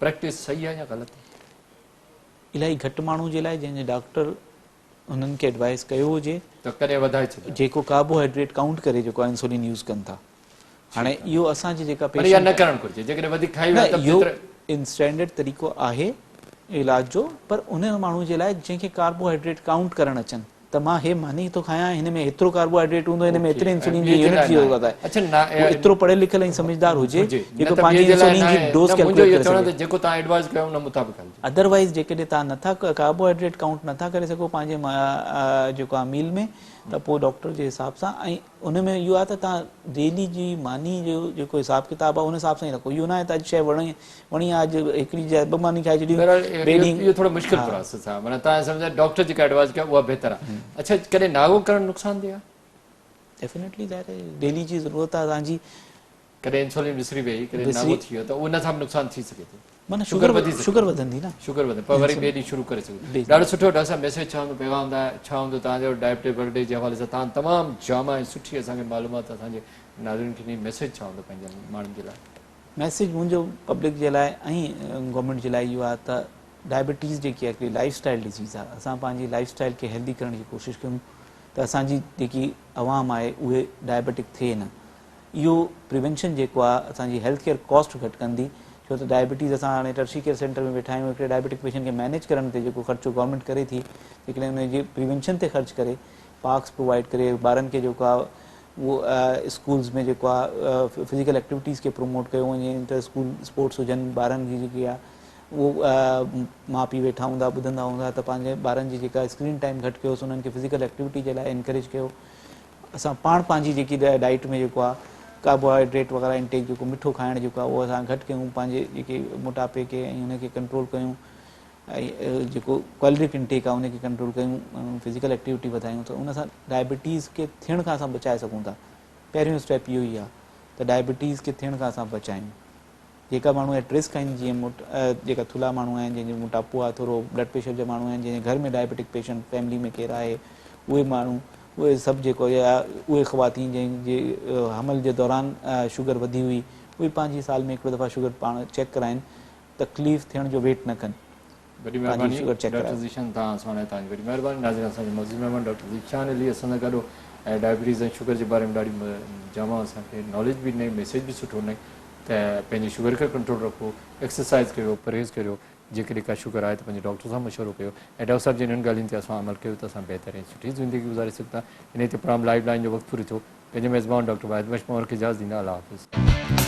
प्रैक्टिस सही आहे या ग़लति इलाही घटि माण्हू जे लाइ जंहिंजे डॉक्टर उन्हनि खे एडवाइस कयो हुजे त कॾहिं वधाए छॾियो जेको कार्बोहाइड्रेट काउंट करे जेको आहे इंसुलिन यूज़ कनि था हाणे इहो असांजी जेका पेशेंट न करणु घुरिजे जेकॾहिं वधीक खाई विया त इहो इन स्टैंडर्ड तरीक़ो आहे इलाज जो पर उन माण्हू जे लाइ जंहिंखे कार्बोहाइड्रेट काउंट करणु अचनि त मां हे मानी थो खायां हिन में एतिरो कार्बोहाइड्रेट हूंदो हिन में एतिरे इंसुलिन जी यूनिट जी ज़रूरत आहे एतिरो पढ़ियल लिखियल ऐं समझदार हुजे जेको पंहिंजी इंसुलिन जी डोज कैलकुलेट करे सघे जेको तव्हां एडवाइस कयो उन मुताबिक़ अदरवाइज़ जेकॾहिं तव्हां नथा कार्बोहाइड्रेट काउंट नथा करे सघो पंहिंजे जेको आहे मील में त पोइ डॉक्टर जे हिसाब सां ऐं उन में इहो आहे त तव्हां डेली जी मानी जो जेको हिसाब किताब आहे उन हिसाब सां ई रखो इहो न आहे त अॼु शइ वणी आहे अॼु हिकिड़ी जा 2 मानी खाई छॾियूं इहो थोरो मुश्किल प्रोसेस आहे माना तव्हां सम्झो डॉक्टर जेका एडवाइस कयो उहा बहितर आहे अच्छा कॾहिं नागो करणु नुक़सानदेह आहे डेफिनेटली डेली जी ज़रूरत आहे तव्हांजी कॾहिं इंसुलिन विसरी वई कॾहिं नागो थी वियो त उन सां बि नुक़सानु थी सघे थो माना शुगर वधंदी न शुगर वधे पर वरी ॿिए ॾींहुं शुरू करे सघो ॾाढो सुठो डॉक्टर साहब मैसेज छा हूंदो पैगाम छा हूंदो तव्हांजो डायबिटीज़ बर्डे जे हवाले सां तव्हां तमामु जामा ऐं सुठी असांखे मालूमात असांजे नाज़रीन खे मैसेज छा हूंदो पंहिंजे माण्हुनि जे लाइ मैसेज मुंहिंजो पब्लिक जे लाइ ऐं गवर्नमेंट जे लाइ इहो आहे त डायबिटीज़ जेकी आहे हिकिड़ी लाइफ स्टाइल डिज़ीज़ आहे असां पंहिंजी लाइफ स्टाइल खे हेल्दी करण जी कोशिशि कयूं त असांजी जेकी अवाम आहे उहे डायबिटिक थिए न इहो प्रिवेंशन जेको आहे असांजी हेल्थ केयर कॉस्ट घटि कंदी छो त डायबिटीज़ असां हाणे टर्शी केयर सेंटर में वेठा आहियूं हिकिड़े डायबिटिक पेशेंट खे मैनेज करण ते जेको ख़र्चो गवर्नमेंट करे थी जेकॾहिं हुनजे प्रिवेंशन ते ख़र्चु करे पार्क्स प्रोवाइड करे ॿारनि खे जेको आहे उहो स्कूल्स में जेको आहे फिज़िकल एक्टिविटीज़ खे प्रमोट कयो वञे इंटर स्कूल स्पोर्ट्स हुजनि ॿारनि जी जेकी आहे उहो माउ पीउ वेठा हूंदा ॿुधंदा हूंदा त पंहिंजे ॿारनि जी जेका स्क्रीन टाइम घटि कयोसि उन्हनि खे फिज़िकल एक्टिविटी जे लाइ एनकरेज कयो असां पाण पंहिंजी जेकी डाइट में जेको आहे कार्बोहाइड्रेट वग़ैरह इंटेक जेको मिठो खाइण जेको आहे उहो असां घटि कयूं पंहिंजे जेके मोटापे खे ऐं हुनखे कंट्रोल कयूं ऐं जेको कैलोरिक इंटेक आहे उनखे कंट्रोल कयूं फिज़िकल एक्टिविटी वधायूं त उन सां डायबिटीज़ खे थियण खां असां बचाए सघूं था पहिरियों स्टेप इहो ई आहे त डायबिटीज़ खे थियण खां असां बचायूं जेका माण्हू एट रिस्क आहिनि जीअं जेका थुल्हा माण्हू आहिनि जंहिंजो मोटापो आहे थोरो ब्लड प्रेशर जा माण्हू आहिनि जंहिंजे घर में डायबिटिक पेशेंट फैमिली में केरु आहे उहे माण्हू उहे सभु जेको उहे ख़वातीन जंहिंजे हमल जे दौरान शुगर वधी हुई उहे पंहिंजी साल में हिकिड़ो दफ़ा शुगर पाण चेक कराइनि तकलीफ़ थियण जो वेट न कनि वॾी महिरबानी डॉक्टर ज़ीशान तव्हां असां तव्हांजी वॾी महिरबानी नाज़रीन असांजे मौजूद महिमान डॉक्टर ज़ीशान अली असां सां गॾु ऐं डायबिटीज़ ऐं शुगर जे बारे में ॾाढी जामा असांखे नॉलेज बि ॾिनई मैसेज बि सुठो ॾिनई त पंहिंजी शुगर खे कंट्रोल रखो एक्सरसाइज़ कयो परहेज़ करियो जेकॾहिं का शुगर आहे त पंहिंजे डॉक्टर सां मशवरो कयो ऐं डॉक्टर साहिब जिन ॻाल्हियुनि ते असां अमल कयो त असां बहितर ऐं सुठी ज़िंदगी गुज़ारे सघंदा इन ते प्रोग्राम लाइव लाइन जो वक़्तु पूरो थियो पंहिंजे मेज़बान डॉक्टर वाहिद बशमोर खे इजाज़त ॾींदा अल्लाह हाफ़िज़